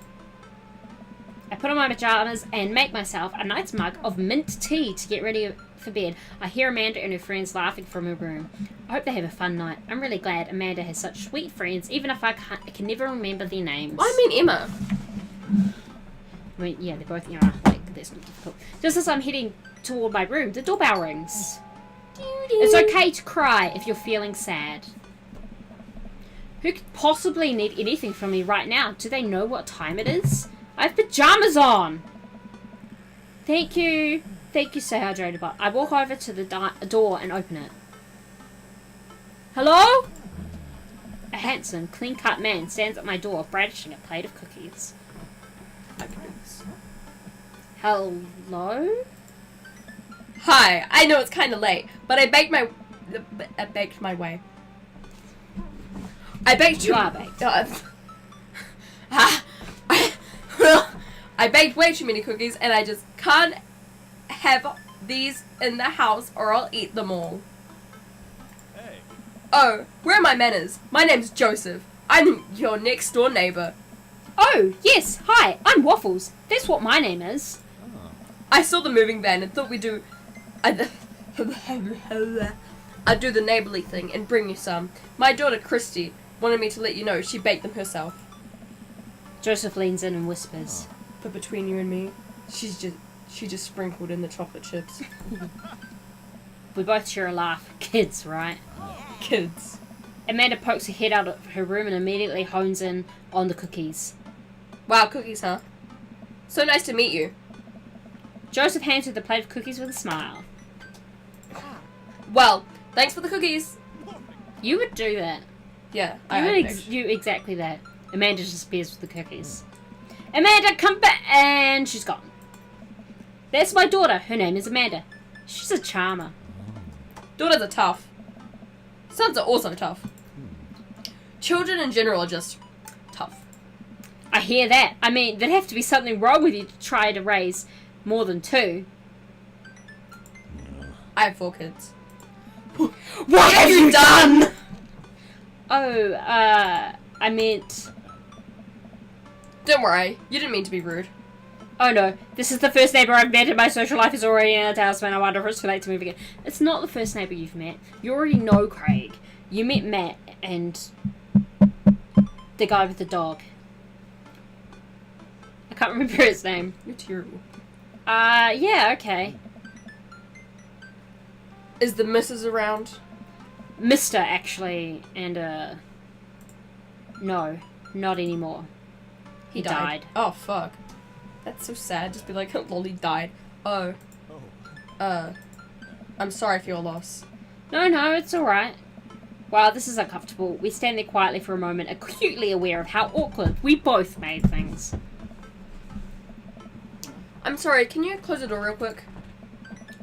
I put on my pajamas and make myself a nice mug of mint tea to get ready for bed. I hear Amanda and her friends laughing from her room. I hope they have a fun night. I'm really glad Amanda has such sweet friends, even if I can never remember their names. I mean Emma. I mean, yeah, they're both, like, that's not difficult. Just as I'm heading toward my room, the doorbell rings. It's okay to cry if you're feeling sad. Who could possibly need anything from me right now? Do they know what time it is? I have pajamas on! Thank you. Thank you, so hydrated, but I walk over to the door and open it. Hello? A handsome, clean-cut man stands at my door, brandishing a plate of cookies. Hello? Hi. I know it's kind of late, but I baked my way. I baked You are baked. I baked way too many cookies, and I just can't have these in the house, or I'll eat them all. Hey, Oh, where are my manners? My name's Joseph. I'm your next door neighbor. Oh, yes. Hi, I'm Waffles. That's what my name is. I saw the moving van and thought we'd do... I'd do the neighborly thing and bring you some. My daughter, Christy, wanted me to let you know she baked them herself. Joseph leans in and whispers. But between you and me, she just sprinkled in the chocolate chips. We both share a laugh. Kids, right? Kids. Amanda pokes her head out of her room and immediately hones in on the cookies. Wow, cookies, huh? So nice to meet you. Joseph hands her the plate of cookies with a smile. Well, thanks for the cookies. You would do that. Yeah, You exactly that. Amanda disappears with the cookies. Amanda, come back! And she's gone. That's my daughter. Her name is Amanda. She's a charmer. Daughters are tough. Sons are also tough. Children in general are just tough. I hear that. I mean, there'd have to be something wrong with you to try to raise more than two. I have 4 kids. What have you done? Oh, I meant... Don't worry, you didn't mean to be rude. Oh no, this is the first neighbour I've met and my social life is already in a tailspin. I wonder if it's too late to move again. It's not the first neighbour you've met. You already know Craig. You met Matt and the guy with the dog. I can't remember his name. You're terrible. Yeah, okay. Is the missus around? Mr. actually, and no, not anymore. He died. Oh, fuck. That's so sad. Just be like, Lolly died. Oh. I'm sorry for your loss. No, it's alright. Wow, this is uncomfortable. We stand there quietly for a moment, acutely aware of how awkward we both made things. I'm sorry, can you close the door real quick?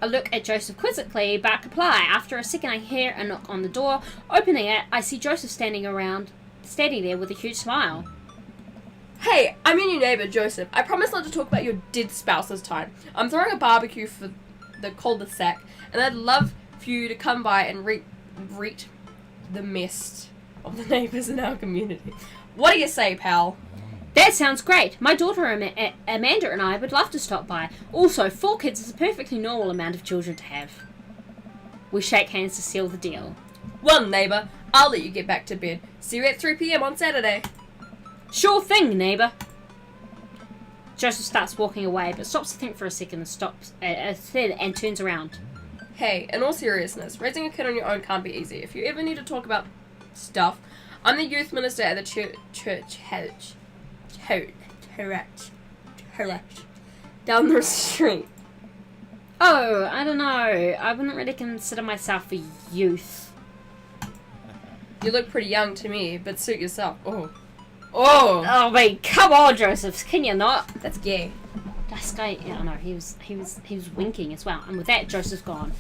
I look at Joseph quizzically, but comply. After a second, I hear a knock on the door. Opening it, I see Joseph standing there with a huge smile. Hey, I'm your new neighbour, Joseph. I promise not to talk about your dead spouse this time. I'm throwing a barbecue for the cul-de-sac, and I'd love for you to come by and greet the mess of the neighbours in our community. What do you say, pal? That sounds great. My daughter Amanda and I would love to stop by. Also, 4 kids is a perfectly normal amount of children to have. We shake hands to seal the deal. Well, neighbour, I'll let you get back to bed. See you at 3 p.m. on Saturday. Sure thing, neighbour. Joseph starts walking away, but stops to think for a second and stops and turns around. Hey, in all seriousness, raising a kid on your own can't be easy. If you ever need to talk about stuff, I'm the youth minister at the church down the street. Oh, I don't know. I wouldn't really consider myself a youth. You look pretty young to me, but suit yourself. Oh. Oh, wait, come on, Joseph. Can you not? That's gay. This guy, yeah, no, he was winking as well. And with that, Joseph's gone.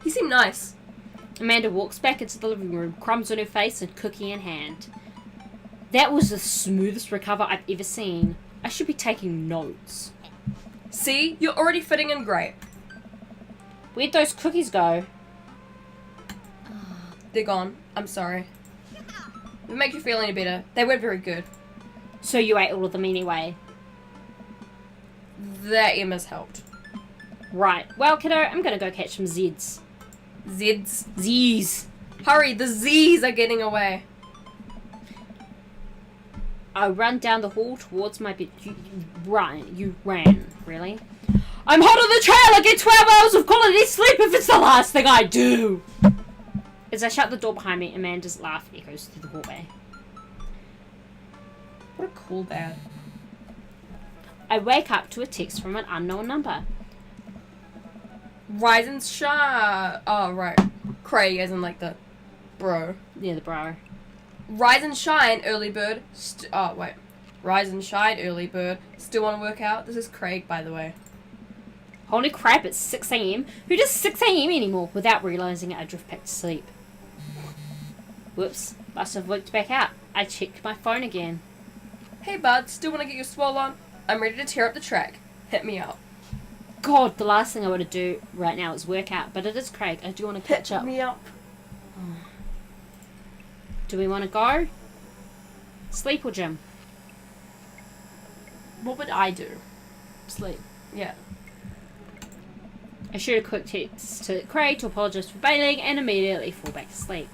He seemed nice. Amanda walks back into the living room, crumbs on her face and cookie in hand. That was the smoothest recover I've ever seen. I should be taking notes. See? You're already fitting in great. Where'd those cookies go? They're gone. I'm sorry. If it makes you feel any better, they weren't very good. So you ate all of them anyway? That Emma's helped. Right. Well, kiddo, I'm gonna go catch some Zeds. Zeds? Z's. Hurry, the Z's are getting away. I run down the hall towards my bed. You ran, really? I'm hot on the trail! I get 12 hours of quality sleep if it's the last thing I do! As I shut the door behind me, Amanda's laugh echoes through the hallway. What a cool dad. I wake up to a text from an unknown number. Rise and shine. Oh, right. Craig, as in like the bro. Yeah, the bro. Rise and shine, early bird. Rise and shine, early bird. Still want to work out? This is Craig, by the way. Holy crap, it's 6 a.m. Who does 6 a.m. anymore? Without realising it, I drift back to sleep. Whoops, must have worked back out. I checked my phone again. Hey, bud, still want to get your swole on? I'm ready to tear up the track. Hit me up. God, the last thing I want to do right now is work out, but it is Craig. I do want to catch up. Hit me up. Do we want to go? Sleep or gym? What would I do? Sleep. Yeah. I shoot a quick text to Craig to apologise for bailing and immediately fall back to sleep.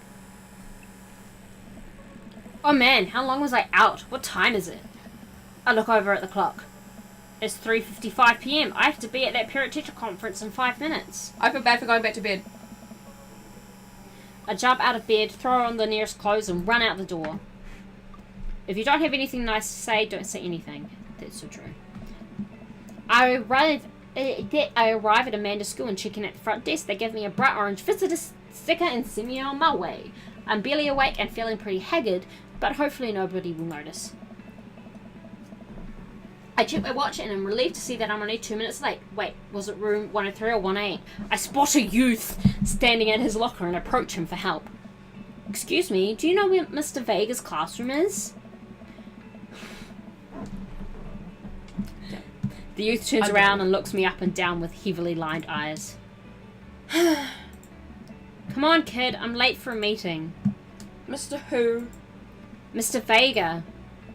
Oh man, how long was I out? What time is it? I look over at the clock. It's 3:55 p.m. I have to be at that parent-teacher conference in 5 minutes. I feel bad for going back to bed. I jump out of bed, throw on the nearest clothes and run out the door. If you don't have anything nice to say, don't say anything. That's so true. I arrive at Amanda's school and check in at the front desk. They give me a bright orange visitor sticker and send me on my way. I'm barely awake and feeling pretty haggard, but hopefully nobody will notice. I check my watch and I'm relieved to see that I'm only 2 minutes late. Wait, was it room 103 or 1A? I spot a youth standing at his locker and approach him for help. Excuse me, do you know where Mr. Vega's classroom is? The youth turns Okay. around and looks me up and down with heavily lined eyes. Come on, kid. I'm late for a meeting. Mr. Who? Mr. Vega.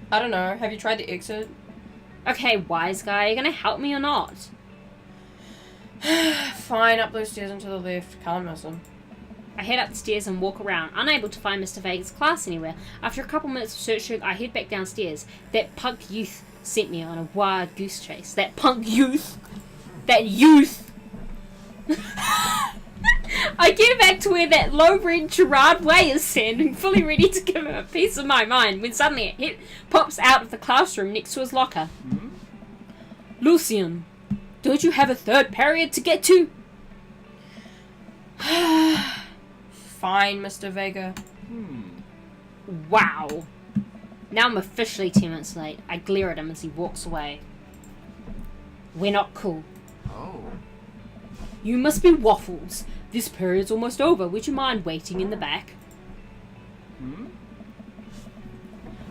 I don't know. Have you tried to exit? Okay, wise guy. Are you going to help me or not? Fine, up those stairs and to the left. Can't miss him. I head up the stairs and walk around, unable to find Mr. Vega's class anywhere. After a couple minutes of searching, I head back downstairs. That punk youth sent me on a wild goose chase. That punk youth! That youth! I get back to where that low-bred Gerard Way is standing, fully ready to give him a piece of my mind, when suddenly a head pops out of the classroom next to his locker. Hmm? Lucian, don't you have a third period to get to? Fine, Mr. Vega. Wow. Now I'm officially 10 minutes late. I glare at him as he walks away. We're not cool. Oh. You must be Waffles. This period's almost over. Would you mind waiting in the back? Hmm?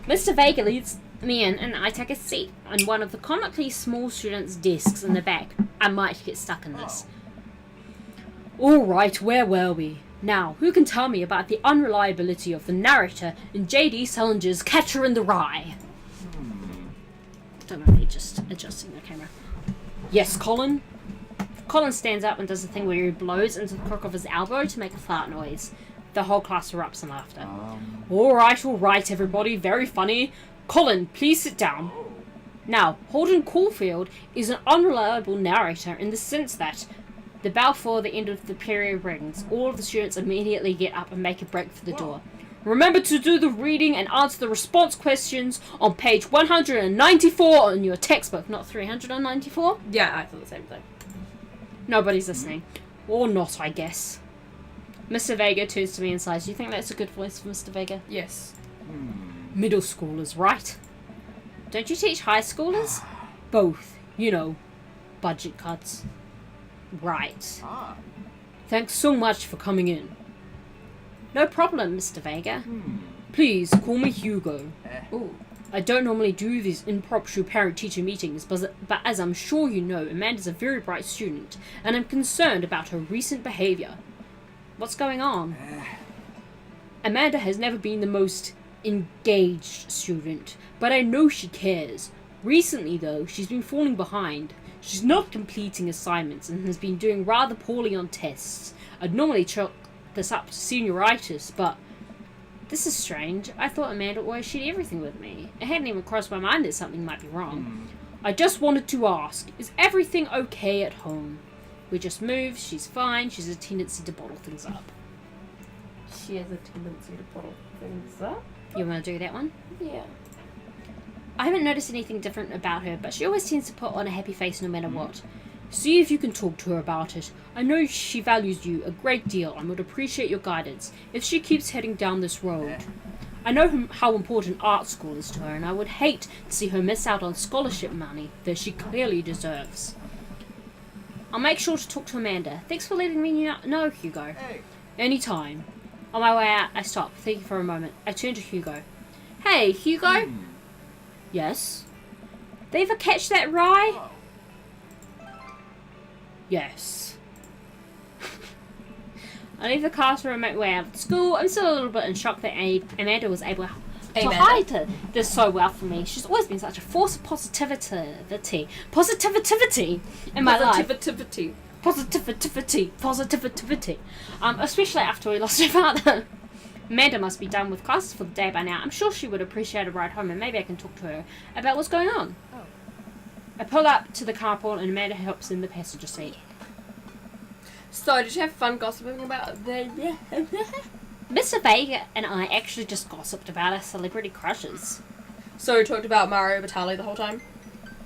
Mr. Vega leads me in and I take a seat on one of the comically small students' desks in the back. I might get stuck in this. Alright, where were we? Now, who can tell me about the unreliability of the narrator in J.D. Salinger's Catcher in the Rye? Don't mind me just adjusting the camera. Yes, Colin? Colin stands up and does the thing where he blows into the crook of his elbow to make a fart noise. The whole class erupts in laughter. Alright, everybody. Very funny. Colin, please sit down. Now, Holden Caulfield is an unreliable narrator in the sense that the bell for the end of the period rings. All of the students immediately get up and make a break for the door. Remember to do the reading and answer the response questions on page 194 in your textbook, not 394. Yeah, I thought the same thing. Nobody's listening. Or not, I guess. Mr. Vega turns to me and says, "Do you think that's a good voice for Mr. Vega?" Yes. Middle schoolers, right? Don't you teach high schoolers? Both. You know, budget cuts. Right. Ah. Thanks so much for coming in. No problem, Mr. Vega. Please, call me Hugo. Ooh. I don't normally do these impromptu parent-teacher meetings, but as I'm sure you know, Amanda's a very bright student, and I'm concerned about her recent behaviour. What's going on? Amanda has never been the most engaged student, but I know she cares. Recently, though, she's been falling behind. She's not completing assignments and has been doing rather poorly on tests. I'd normally chalk this up to senioritis, but this is strange. I thought Amanda always shared everything with me. It hadn't even crossed my mind that something might be wrong. I just wanted to ask, is everything okay at home? We just moved, she's fine, she has a tendency to bottle things up. She has a tendency to bottle things up. You want to do that one? Yeah. I haven't noticed anything different about her, but she always tends to put on a happy face no matter what. See if you can talk to her about it. I know she values you a great deal and would appreciate your guidance if she keeps heading down this road. I know how important art school is to her, and I would hate to see her miss out on scholarship money that she clearly deserves. I'll make sure to talk to Amanda. Thanks for letting me know, Hugo. Hey. Anytime. On my way out, I stop, thinking for a moment. I turn to Hugo. Hey, Hugo? Yes? Did you ever catch that rye? Oh. Yes. I leave the classroom and make my way out of school. I'm still a little bit in shock that Amanda was able to hide this so well from me. She's always been such a force of positivity in my life. Positivity. Especially after we lost her father. Amanda must be done with classes for the day by now. I'm sure she would appreciate a ride home, and maybe I can talk to her about what's going on. I pull up to the carpool and Amanda helps in the passenger seat. So, did you have fun gossiping about the... Mr. Vega and I actually just gossiped about our celebrity crushes. So, we talked about Mario Batali the whole time?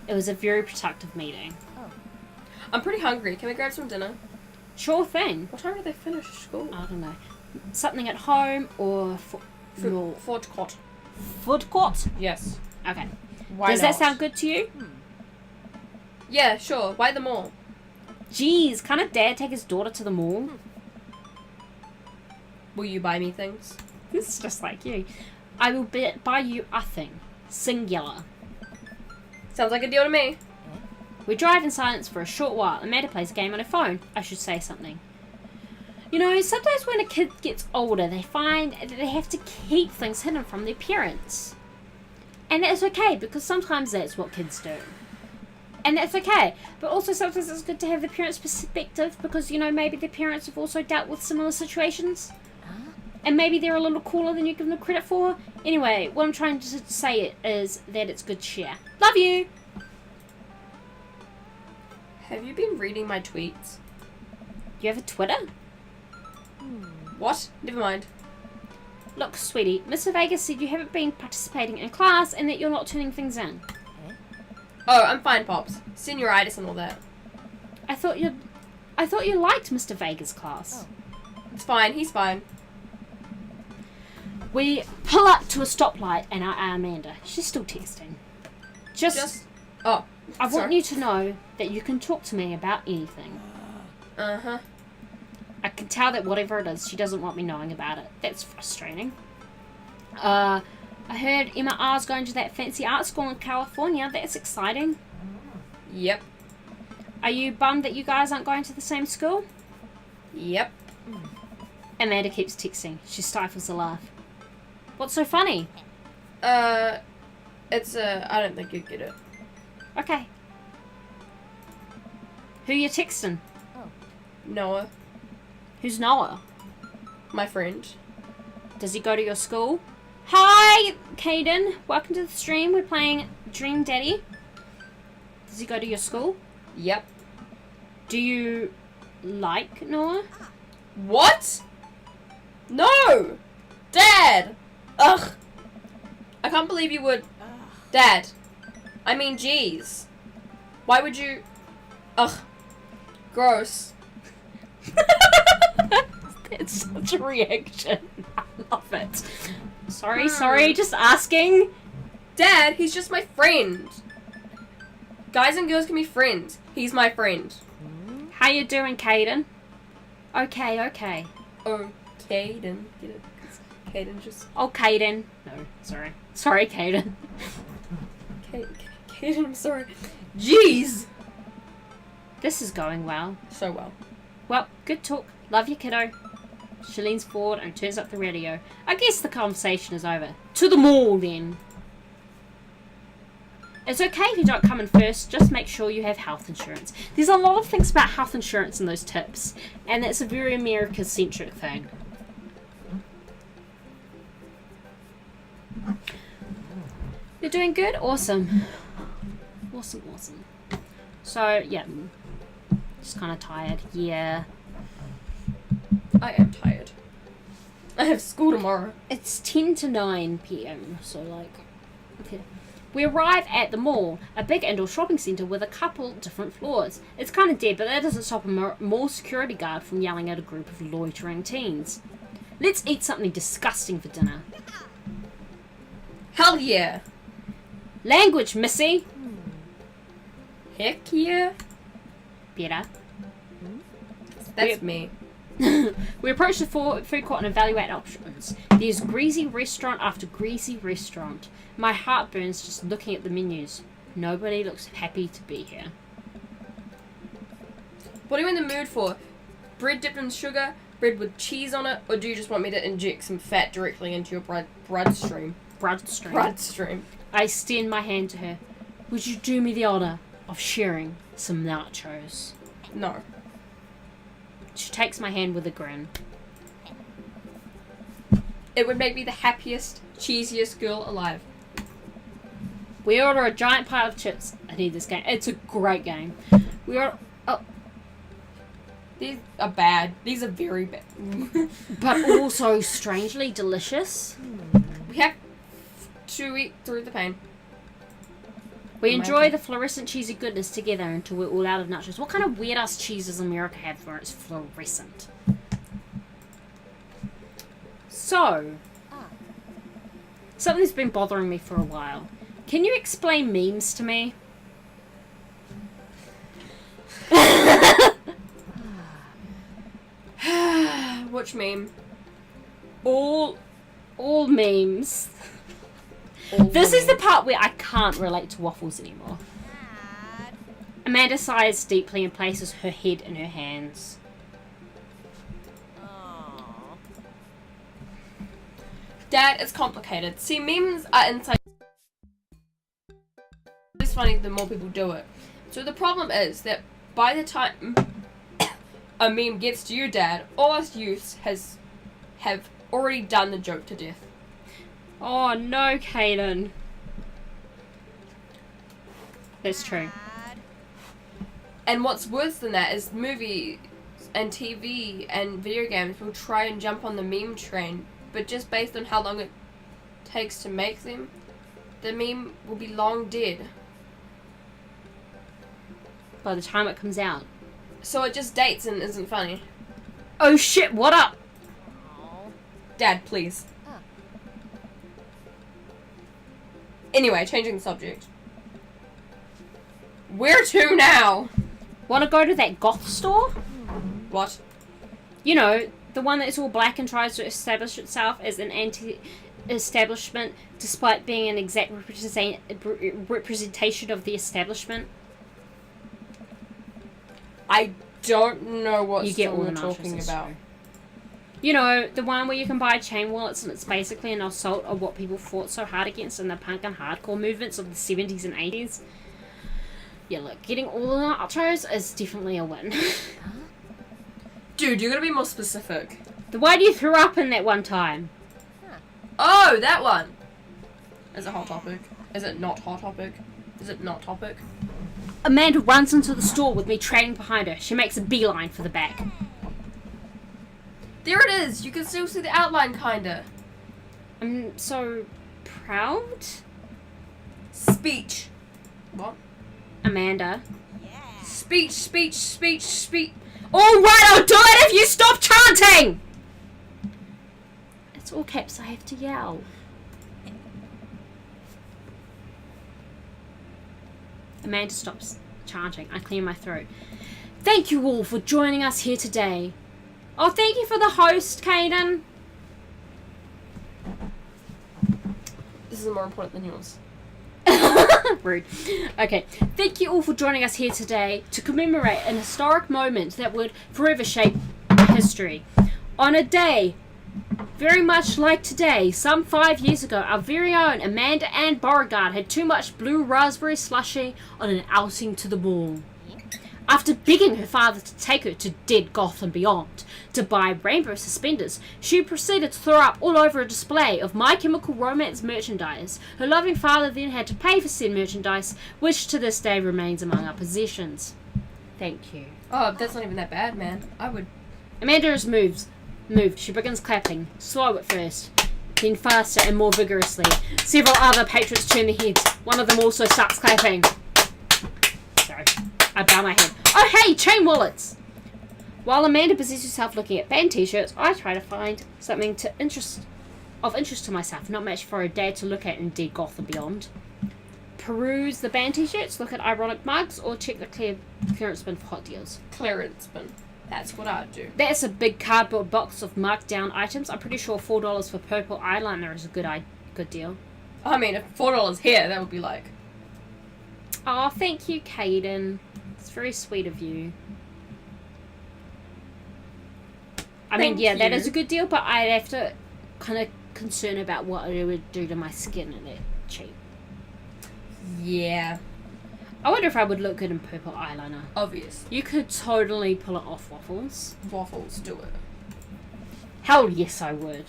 It was a very productive meeting. I'm pretty hungry. Can we grab some dinner? Sure thing. What time do they finish school? I don't know. Something at home or Food court. food court? Yes. Okay. Why Does that sound good to you? Yeah, sure. Why the mall? Jeez, can't a dad take his daughter to the mall? Will you buy me things? This is just like you. I will buy you a thing. Singular. Sounds like a deal to me. We drive in silence for a short while. Amanda plays a game on her phone. I should say something. You know, sometimes when a kid gets older, they find that they have to keep things hidden from their parents. And that's okay, because sometimes that's what kids do. And that's okay. But also sometimes it's good to have the parents' perspective, because, you know, maybe the parents have also dealt with similar situations. And maybe they're a little cooler than you give them credit for. Anyway, what I'm trying to say is that it's good to share. Love you! Have you been reading my tweets? You have a Twitter? What? Never mind. Look, sweetie, Mr. Vegas said you haven't been participating in class and that you're not turning things in. Oh, I'm fine, Pops. Senioritis and all that. I thought you liked Mr. Vegas' class. It's fine. He's fine. We pull up to a stoplight and I Amanda. She's still texting. Oh. I want you to know that you can talk to me about anything. Uh-huh. I can tell that whatever it is, she doesn't want me knowing about it. That's frustrating. I heard Emma R's going to that fancy art school in California. That's exciting. Yep. Are you bummed that you guys aren't going to the same school? Yep. Amanda keeps texting. She stifles a laugh. What's so funny? It's, I don't think you'd get it. Okay. Who you texting? Noah, Who's Noah? my friend. Does he go to your school? Hi, Caden. Welcome to the stream. We're playing Dream Daddy. Does he go to your school? Yep. Do you like Noah? What? No! Dad! Ugh! I can't believe you would... Dad. I mean, jeez. Why would you... Ugh. Gross. That's such a reaction. I love it. Sorry, just asking. Dad, he's just my friend. Guys and girls can be friends. He's my friend. How you doing, Caden? Okay. Oh, Caden. Get it? Caden just... Oh, Caden. No, sorry. Sorry, Caden. Caden, I'm sorry. Jeez! This is going well. So well. Well, good talk. Love you, kiddo. She leans forward and turns up the radio. I guess the conversation is over. To the mall, then. It's okay if you don't come in first. Just make sure you have health insurance. There's a lot of things about health insurance in those tips. And that's a very America-centric thing. You're doing good? Awesome. Awesome. So, yeah. Just kind of tired. Yeah. I am tired. I have school tomorrow. It's 10 to 9 p.m. So, like... Okay. We arrive at the mall, a big indoor shopping centre with a couple different floors. It's kind of dead, but that doesn't stop a mall security guard from yelling at a group of loitering teens. Let's eat something disgusting for dinner. Hell yeah! Language, missy! Heck yeah! Better. That's me. We approach the food court and evaluate options. There's greasy restaurant after greasy restaurant. My heart burns just looking at the menus. Nobody looks happy to be here. What are you in the mood for? Bread dipped in sugar? Bread with cheese on it? Or do you just want me to inject some fat directly into your bloodstream? Bloodstream. I extend my hand to her. Would you do me the honour of sharing some nachos? No. She takes my hand with a grin. It would make me the happiest, cheesiest girl alive. We order a giant pile of chips. I need this game. It's a great game. We order... Oh. These are bad. These are very bad. But also strangely delicious. We have to eat through the pain. We enjoy the fluorescent cheesy goodness together until we're all out of nachos. What kind of weird-ass cheese does America have where it's fluorescent? So, something's been bothering me for a while. Can you explain memes to me? Which meme? All memes. This is the part where I can't relate to waffles anymore. Amanda sighs deeply and places her head in her hands. Dad, it's complicated. See, memes are inside. It's funny the more people do it. So the problem is that by the time a meme gets to you, Dad, all us youths have already done the joke to death. Oh no, Kaden. That's true. And what's worse than that is movies and TV and video games will try and jump on the meme train, but just based on how long it takes to make them, the meme will be long dead. By the time it comes out. So it just dates and isn't funny. Oh shit, what up? Dad, please. Anyway, changing the subject. Where to now? Want to go to that goth store? What? You know, the one that's all black and tries to establish itself as an anti-establishment despite being an exact representation of the establishment. I don't know what You get all you're the talking nachos, about. true. You know, the one where you can buy chain wallets and it's basically an assault of what people fought so hard against in the punk and hardcore movements of the 70s and 80s. Yeah, look, getting all the nachos is definitely a win. Dude, you're gonna be more specific. The one you threw up in that one time. Oh, that one! Is it Hot Topic? Is it not Hot Topic? Is it not Topic? Amanda runs into the store with me trailing behind her. She makes a beeline for the back. There it is! You can still see the outline, kinda. I'm so proud. Speech. What? Amanda. Speech, speech, speech, speech. Alright, I'll do it if you stop chanting! It's all caps, I have to yell. Amanda stops chanting. I clear my throat. Thank you all for joining us here today. Oh, thank you for the host, Kaden. This is more important than yours. Rude. Okay. Thank you all for joining us here today to commemorate an historic moment that would forever shape history. On a day very much like today, some 5 years ago, our very own Amanda Ann Beauregard had too much blue raspberry slushy on an outing to the mall. After begging her father to take her to Dead Goth and Beyond to buy rainbow suspenders, she proceeded to throw up all over a display of My Chemical Romance merchandise. Her loving father then had to pay for said merchandise, which to this day remains among our possessions. Thank you. Oh, that's not even that bad, man. I would... Amanda is moved. She begins clapping, slow at first, then faster and more vigorously. Several other patrons turn their heads. One of them also starts clapping. Sorry, I bow my head. Oh hey, chain wallets! While Amanda busies herself looking at band t-shirts, I try to find something of interest to myself, not much for a dad to look at in Dead Goth and Beyond. Peruse the band t-shirts, look at ironic mugs, or check the clearance bin for hot deals. Clearance bin. That's what I'd do. That's a big cardboard box of marked down items. I'm pretty sure $4 for purple eyeliner is a good deal. I mean, if $4 here, that would be like... Oh, thank you, Kaden. It's very sweet of you. I mean, yeah, that is a good deal, but I'd have to kind of concern about what it would do to my skin and that cheap. Yeah. I wonder if I would look good in purple eyeliner. Obvious. You could totally pull it off, Waffles. Waffles, do it. Hell yes, I would.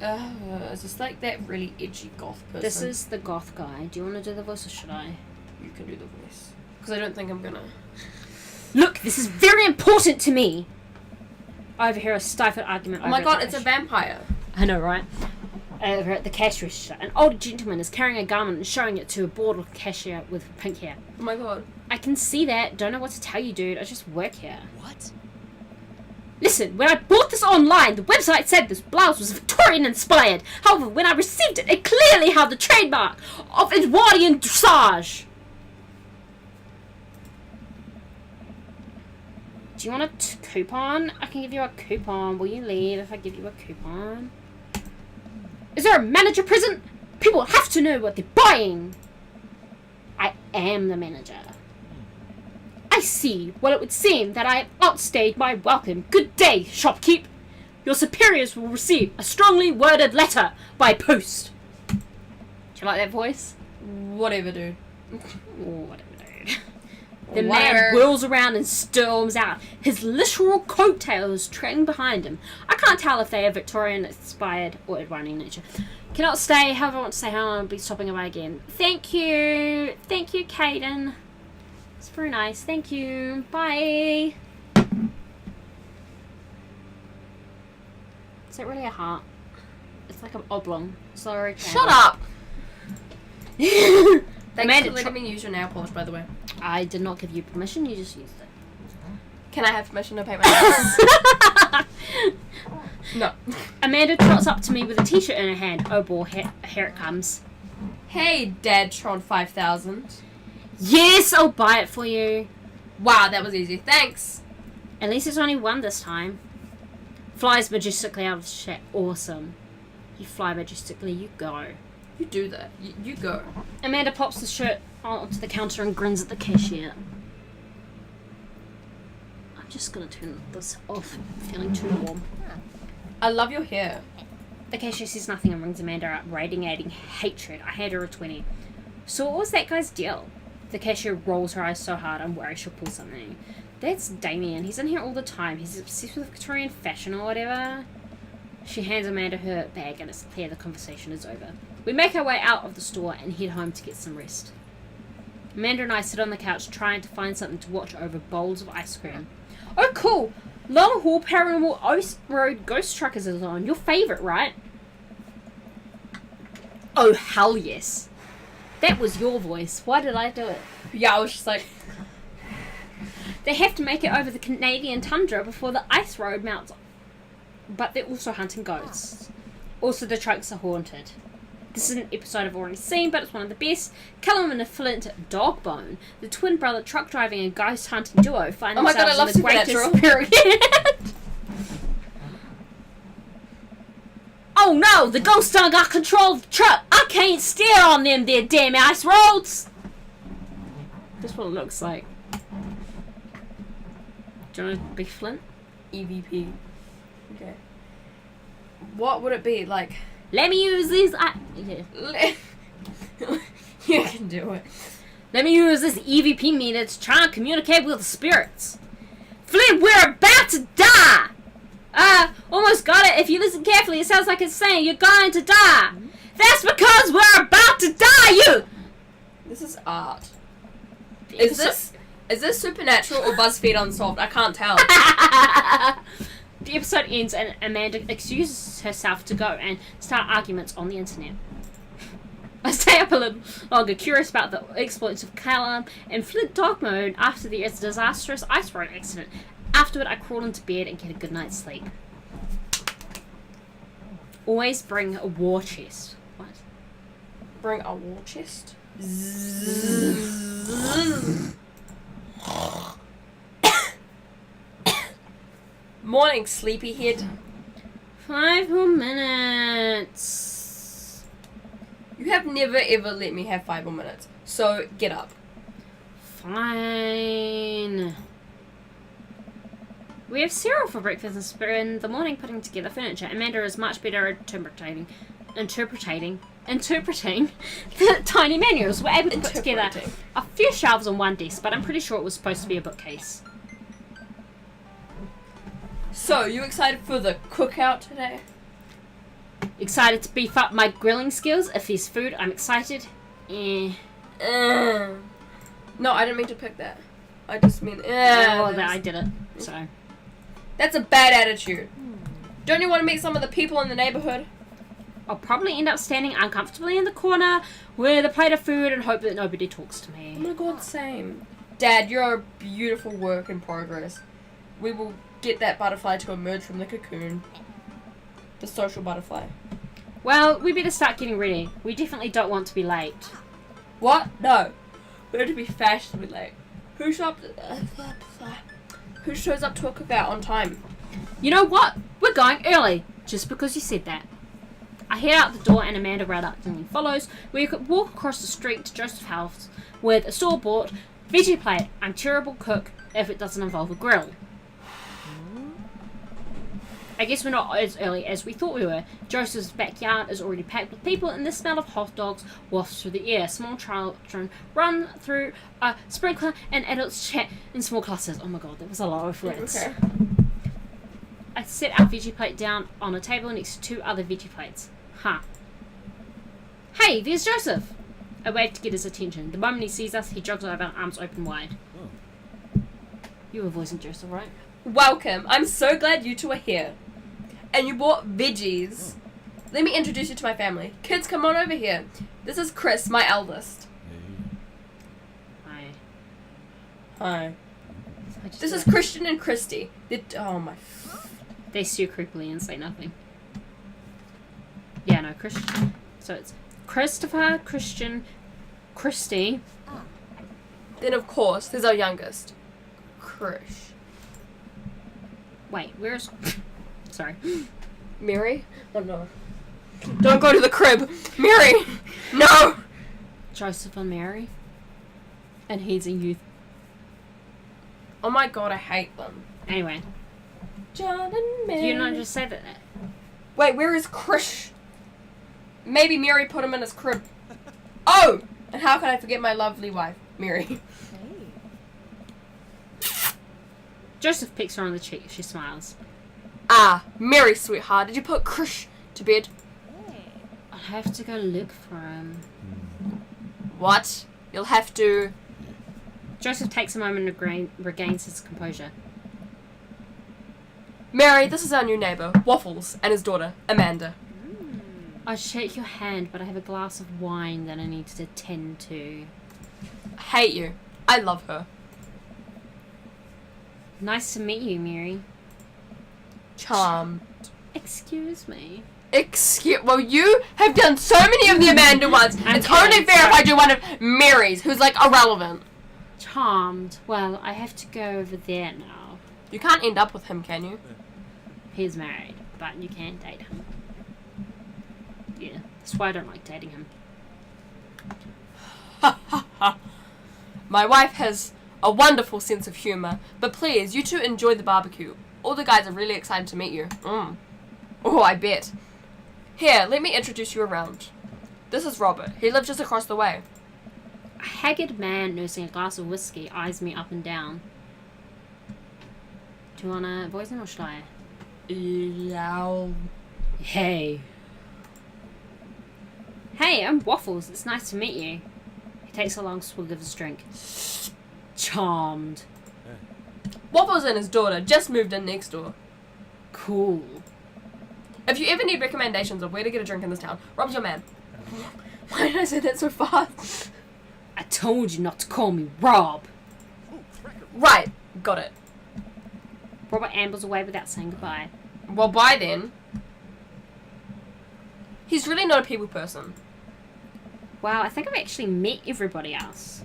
Is this like that really edgy goth person? This is the goth guy. Do you want to do the voice or should I? You can do the voice. Because I don't think I'm gonna... Look, this is very important to me! I overhear a stifled argument Oh my over god, the it's a cash. vampire. I know, right? Over at the cash register, an older gentleman is carrying a garment and showing it to a bored cashier with pink hair. Oh my god. I can see that. Don't know what to tell you, dude. I just work here. What? Listen, when I bought this online, the website said this blouse was Victorian inspired. However, when I received it, it clearly held the trademark of Edwardian dressage. Do you want a coupon? I can give you a coupon. Will you leave if I give you a coupon? Is there a manager present? People have to know what they're buying. I am the manager. I see. Well, it would seem that I have outstayed my welcome. Good day, shopkeep. Your superiors will receive a strongly worded letter by post. Do you like that voice? Whatever, dude. Whatever, dude. The man whirls around and storms out, his literal coattails trailing behind him. I can't tell if they are Victorian-inspired or Edwardian nature. Cannot stay. However, I want to say how I'll be stopping by again. Thank you. Thank you, Caden. It's very nice. Thank you. Bye. Is that really a heart? It's like an oblong. Sorry. Shut up! Thanks Amanda, for letting me use your nail polish, by the way. I did not give you permission. You just used it. Can I have permission to paint my nails? No. Amanda trots up to me with a t-shirt in her hand. Oh boy, here it comes. Hey, Dadtron 5000. Yes, I'll buy it for you. Wow, that was easy. Thanks. At least it's only one this time. Flies majestically out of the shack. Awesome. You fly majestically, you go. You do that. You go. Amanda pops the shirt onto the counter and grins at the cashier. I'm just gonna turn this off. I'm feeling too warm. I love your hair. The cashier says nothing and rings Amanda up, radiating hatred. I hand her a 20. So what was that guy's deal? The cashier rolls her eyes so hard I'm worried she'll pull something. That's Damien. He's in here all the time. He's obsessed with Victorian fashion or whatever. She hands Amanda her bag and it's clear the conversation is over. We make our way out of the store and head home to get some rest. Amanda and I sit on the couch trying to find something to watch over bowls of ice cream. Oh cool! Long Haul Paranormal Ice Road Ghost Truckers is on. Your favourite, right? Oh hell yes. That was your voice. Why did I do it? Yeah, I was just like... They have to make it over the Canadian tundra before the ice road melts. But they're also hunting ghosts. Also, the trucks are haunted. This is an episode I've already seen, but it's one of the best. Callum and a Flint Dogbone, the twin brother truck driving and ghost hunting duo, find themselves in the greatest period. Oh no, the ghost done got control of the truck. I can't steer on them there damn ice roads. That's what it looks like. Do you want to be Flint? EVP. Okay. What would it be like? Let me use this. Yeah. You can do it. Let me use this EVP meter to try and communicate with the spirits. Flint, we're about to die. Almost got it. If you listen carefully, it sounds like it's saying you're going to die. That's because we're about to die. You. This is art. Is this Supernatural or BuzzFeed Unsolved? I can't tell. The episode ends and Amanda excuses herself to go and start arguments on the internet. I stay up a little longer, curious about the exploits of Callum and Flint Dog Mode after the disastrous ice road accident. Afterward, I crawl into bed and get a good night's sleep. Always bring a war chest. What? Bring a war chest? Morning, sleepyhead. 5 more minutes. You have never ever let me have 5 more minutes. So get up. Fine. We have cereal for breakfast and spend the morning putting together furniture. Amanda is much better at interpreting the tiny manuals. We're able to put together a few shelves on one desk, but I'm pretty sure it was supposed to be a bookcase. So, you excited for the cookout today? Excited to beef up my grilling skills. If there's food, I'm excited. No, I didn't mean to pick that. I just mean... I did it. So... That's a bad attitude. Don't you want to meet some of the people in the neighborhood? I'll probably end up standing uncomfortably in the corner with a plate of food and hope that nobody talks to me. Oh my god, same. Dad, you're a beautiful work in progress. We will get that butterfly to emerge from the cocoon. The social butterfly. Well, we better start getting ready. We definitely don't want to be late. What? No. We have to be fashionably late. Who shows up to a cookout on time? You know what? We're going early. Just because you said that. I head out the door and Amanda reluctantly follows. We could walk across the street to Joseph's house with a store-bought veggie plate. I'm terrible cook if it doesn't involve a grill. I guess we're not as early as we thought we were. Joseph's backyard is already packed with people and the smell of hot dogs wafts through the air. Small children run through a sprinkler and adults chat in small clusters. Oh my god, that was a lot of words. Okay. I set our veggie plate down on a table next to 2 other veggie plates. Huh. Hey, there's Joseph! I wave to get his attention. The moment he sees us, he jogs over, arms open wide. Oh. You were voicing Joseph, right? Welcome. I'm so glad you two are here. And you bought veggies. Let me introduce you to my family. Kids, come on over here. This is Chris, my eldest. Hey. Hi. Hi. This is Christian and Christy. Oh my. They stare creepily and say nothing. Yeah, no, Christian. So it's Christopher, Christian, Christy. Then of course, there's our youngest, Krish. Wait, where's... Sorry. Mary? Oh no. Don't go to the crib. Mary! No! Joseph and Mary. And he's a youth. Oh my god, I hate them. Anyway. John and Mary. Do you not just say that? Wait, where is Krish? Maybe Mary put him in his crib. Oh! And how can I forget my lovely wife, Mary? Joseph picks her on the cheek. She smiles. Ah, Mary, sweetheart, did you put Krish to bed? I have to go look for him. What? You'll have to... Joseph takes a moment and regains his composure. Mary, this is our new neighbour, Waffles, and his daughter, Amanda. I shake your hand, but I have a glass of wine that I need to attend to. I hate you. I love her. Nice to meet you, Mary. Charmed. Excuse me. Well, you have done so many of the Amanda ones. It's only fair if I do one of Mary's, who's like irrelevant. Charmed. Well, I have to go over there now. You can't end up with him, can you? He's married, but you can date him. Yeah, that's why I don't like dating him. Ha ha ha. My wife has a wonderful sense of humour, but please, you two enjoy the barbecue. All the guys are really excited to meet you. Oh, I bet. Here, let me introduce you around. This is Robert. He lives just across the way. A haggard man nursing a glass of whiskey eyes me up and down. Do you want to voice him or should I? Yeah. Hey. Hey, I'm Waffles. It's nice to meet you. He takes a long swig of his drink. Charmed. Waffles and his daughter just moved in next door. Cool. If you ever need recommendations of where to get a drink in this town, Rob's your man. Why did I say that so fast? I told you not to call me Rob. Right, got it. Robert ambles away without saying goodbye. Well, bye then. He's really not a people person. Wow, I think I've actually met everybody else.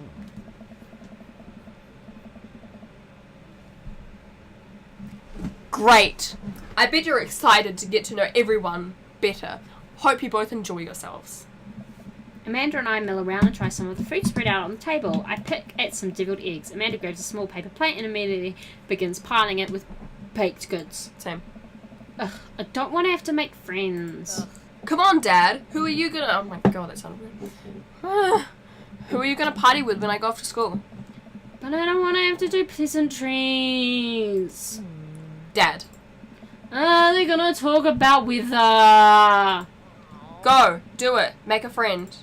Great. I bet you're excited to get to know everyone better. Hope you both enjoy yourselves. Amanda and I mill around and try some of the food spread out on the table. I pick at some deviled eggs. Amanda grabs a small paper plate and immediately begins piling it with baked goods. Same. Ugh, I don't want to have to make friends. Ugh. Come on, Dad. Who are you gonna... Oh my god, that sounded weird. Who are you gonna party with when I go off to school? But I don't want to have to do pleasantries. Dad. They're gonna talk about weather. Go. Do it. Make a friend.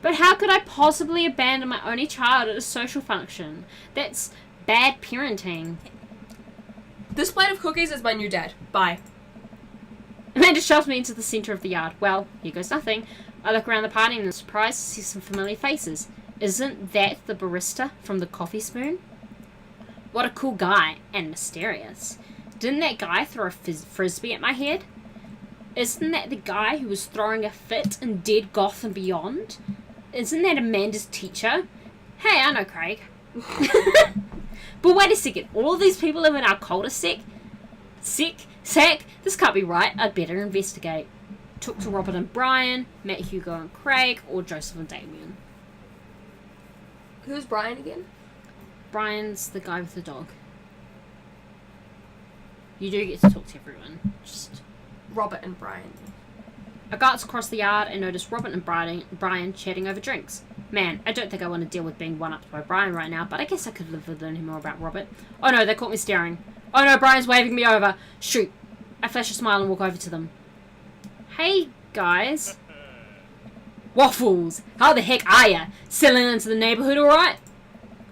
But how could I possibly abandon my only child at a social function? That's bad parenting. This plate of cookies is my new dad. Bye. Amanda shoves me into the centre of the yard. Well, here goes nothing. I look around the party and I'm surprised to see some familiar faces. Isn't that the barista from the Coffee Spoon? What a cool guy, and mysterious. Didn't that guy throw a frisbee at my head? Isn't that the guy who was throwing a fit in Dead Goth and Beyond? Isn't that Amanda's teacher? Hey, I know Craig. But wait a second, all of these people live in our cul-de-sac? Sack? This can't be right. I'd better investigate. Talk to Robert and Brian, met Hugo and Craig, or Joseph and Damien. Who's Brian again? Brian's the guy with the dog. You do get to talk to everyone. Just Robert and Brian. I glance across the yard and notice Robert and Brian chatting over drinks. Man, I don't think I want to deal with being one-upped by Brian right now, but I guess I could live with learning more about Robert. Oh no, they caught me staring. Oh no, Brian's waving me over. Shoot. I flash a smile and walk over to them. Hey, guys. Waffles! How the heck are ya? Settling into the neighborhood alright?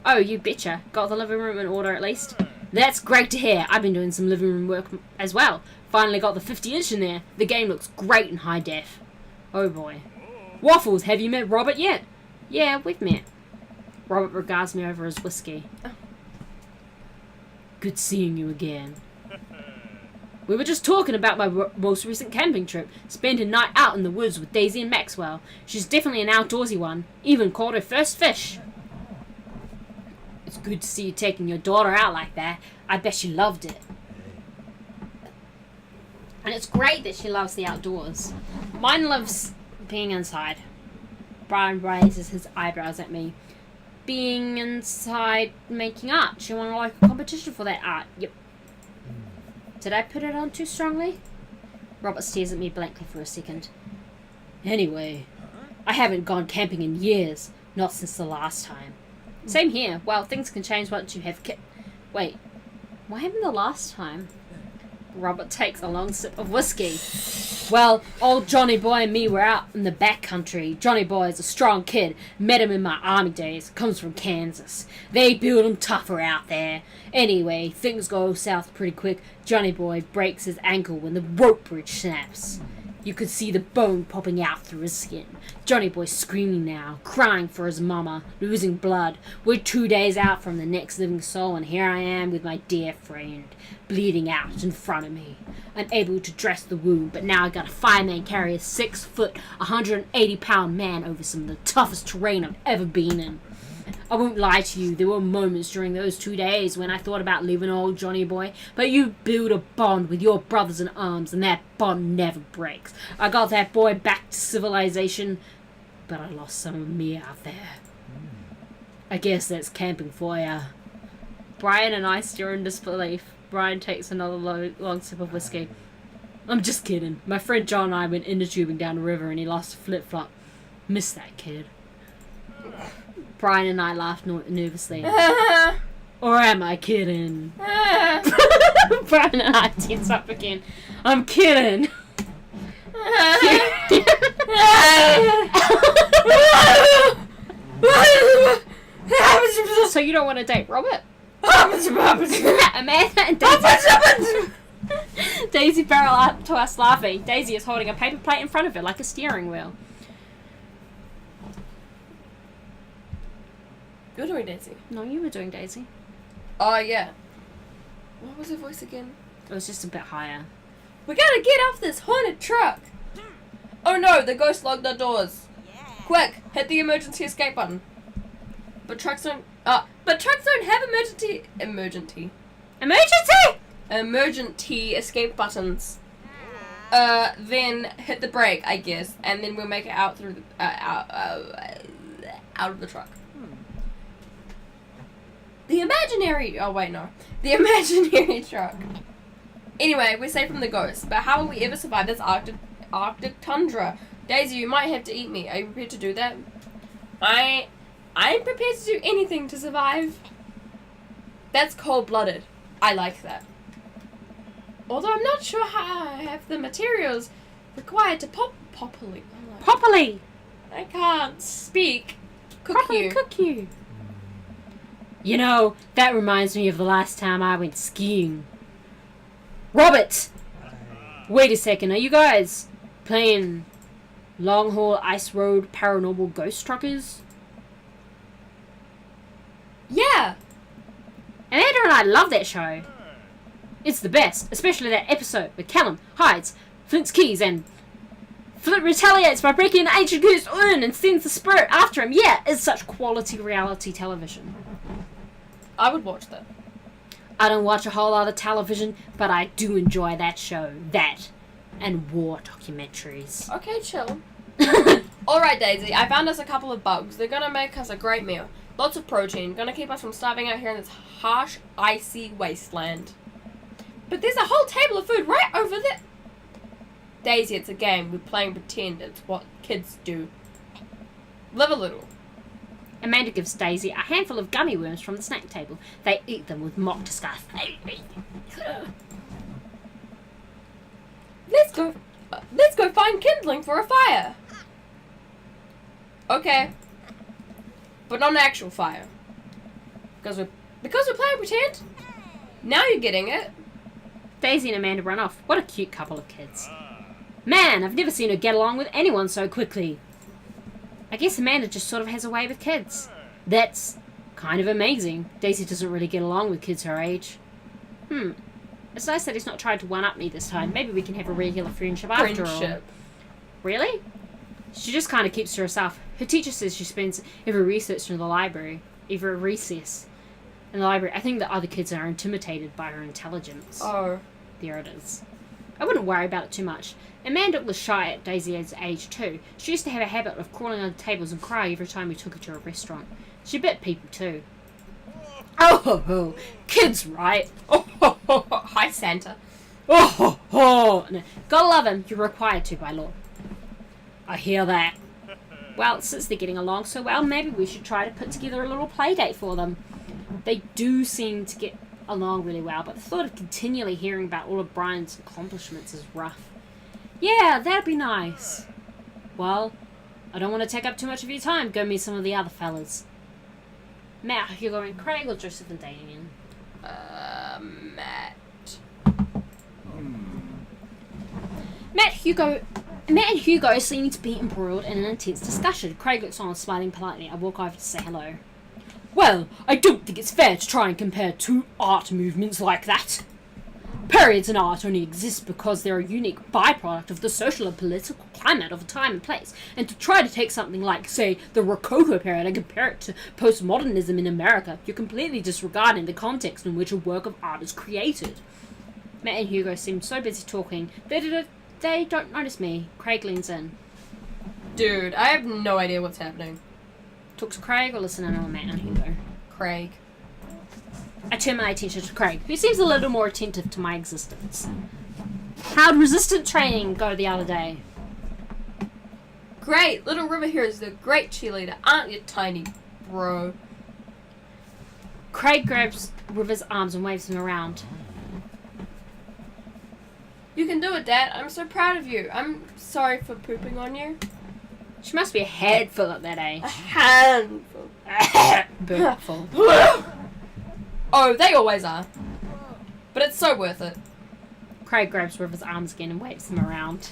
Oh, you betcha. Got the living room in order at least? That's great to hear. I've been doing some living room work as well. Finally got the 50-inch in there. The game looks great in high def. Oh boy. Waffles, have you met Robert yet? Yeah, we've met. Robert regards me over his whiskey. Good seeing you again. We were just talking about my most recent camping trip. Spent a night out in the woods with Daisy and Maxwell. She's definitely an outdoorsy one. Even caught her first fish. It's good to see you taking your daughter out like that. I bet she loved it. And it's great that she loves the outdoors. Mine loves being inside. Brian raises his eyebrows at me. Being inside making art. She won like a competition for that art. Yep. Did I put it on too strongly? Robert stares at me blankly for a second. Anyway, I haven't gone camping in years. Not since the last time. Same here. Well, things can change once you have Wait. What happened the last time? Robert takes a long sip of whiskey. Well, old Johnny Boy and me were out in the back country. Johnny Boy is a strong kid. Met him in my army days. Comes from Kansas. They build him tougher out there. Anyway, things go south pretty quick. Johnny Boy breaks his ankle when the rope bridge snaps. You could see the bone popping out through his skin. Johnny Boy's screaming now, crying for his mama, losing blood. We're 2 days out from the next living soul, and here I am with my dear friend, bleeding out in front of me. Unable to dress the wound, but now I got a fireman carry a 6 foot, 180-pound man over some of the toughest terrain I've ever been in. I won't lie to you, there were moments during those 2 days when I thought about leaving old Johnny Boy, but you build a bond with your brothers in arms, and that bond never breaks. I got that boy back to civilization, but I lost some of me out there. I guess that's camping for ya. Brian and I stare in disbelief. Brian takes another long sip of whiskey. I'm just kidding. My friend John and I went inner tubing down the river and he lost a flip-flop. Miss that kid. Brian and I laughed nervously. Or am I kidding? Brian and I tense up again. I'm kidding. So you don't want to date Robert? Amanda and Daisy barrel up to us laughing. Daisy is holding a paper plate in front of her like a steering wheel. You're doing Daisy. No, you were doing Daisy. Oh, yeah. What was her voice again? It was just a bit higher. We gotta get off this haunted truck! Oh no, the ghost locked our doors. Quick, hit the emergency escape button. But trucks don't have emergency escape buttons. Then hit the brake, I guess, and then we'll make it out through the out of the truck. The imaginary truck. Anyway, we're safe from the ghosts, but how will we ever survive this Arctic tundra? Daisy, you might have to eat me. Are you prepared to do that? I'm prepared to do anything to survive. That's cold-blooded. I like that. Although I'm not sure how I have the materials required to properly. I can't speak. Cook you. You know, that reminds me of the last time I went skiing. Robert! Wait a second, are you guys playing Long Haul Ice Road Paranormal Ghost Truckers? Yeah! Amanda and I love that show. It's the best, especially that episode where Callum hides Flint's keys and Flint retaliates by breaking an ancient cursed urn and sends the spirit after him. Yeah, it's such quality reality television. I would watch that. I don't watch a whole lot of television, but I do enjoy that show. That and war documentaries. Okay, chill. Alright, Daisy, I found us a couple of bugs. They're gonna make us a great meal. Lots of protein. Gonna keep us from starving out here in this harsh, icy wasteland. But there's a whole table of food right over there. Daisy, it's a game. We're playing pretend. It's what kids do. Live a little. Amanda gives Daisy a handful of gummy worms from the snack table. They eat them with mock disgust. Let's go find kindling for a fire. Okay. But not an actual fire. Because we're playing pretend? Now you're getting it. Daisy and Amanda run off. What a cute couple of kids. Man, I've never seen her get along with anyone so quickly. I guess Amanda just sort of has a way with kids. That's kind of amazing. Daisy doesn't really get along with kids her age. It's nice that he's not trying to one-up me this time. Maybe we can have a regular friendship after all. Really? She just kind of keeps to herself. Her teacher says she spends every recess in the library. Every recess in the library. I think the other kids are intimidated by her intelligence. Oh. There it is. I wouldn't worry about it too much. Amanda was shy at Daisy's age too. She used to have a habit of crawling under tables and cry every time we took her to a restaurant. She bit people too. Oh ho ho! Kids, right? Oh ho ho ho! Hi, Santa. Oh ho ho! No, gotta love him. You're required to by law. I hear that. Well, since they're getting along so well, maybe we should try to put together a little play date for them. They do seem to get along really well, but the thought of continually hearing about all of Brian's accomplishments is rough. Yeah, that'd be nice. Well, I don't want to take up too much of your time. Go meet some of the other fellas. Matt, you're going Craig or Joseph and Damien? Matt. Matt and Hugo seem to be embroiled in an intense discussion. Craig looks on, smiling politely. I walk over to say hello. Well, I don't think it's fair to try and compare two art movements like that. Periods in art only exist because they're a unique byproduct of the social and political climate of a time and place. And to try to take something like, say, the Rococo period and compare it to postmodernism in America, you're completely disregarding the context in which a work of art is created. Matt and Hugo seem so busy talking, they don't notice me. Craig leans in. Dude, I have no idea what's happening. Talk to Craig or listen in on Matt and Hugo? Craig. I turn my attention to Craig, who seems a little more attentive to my existence. How'd resistant training go the other day? Great! Little River here is the great cheerleader, aren't you, tiny bro? Craig grabs River's arms and waves him around. You can do it, Dad. I'm so proud of you. I'm sorry for pooping on you. She must be a head full at that age. A handful. Burpful. Oh, they always are. But it's so worth it. Craig grabs River's arms again and waves him around.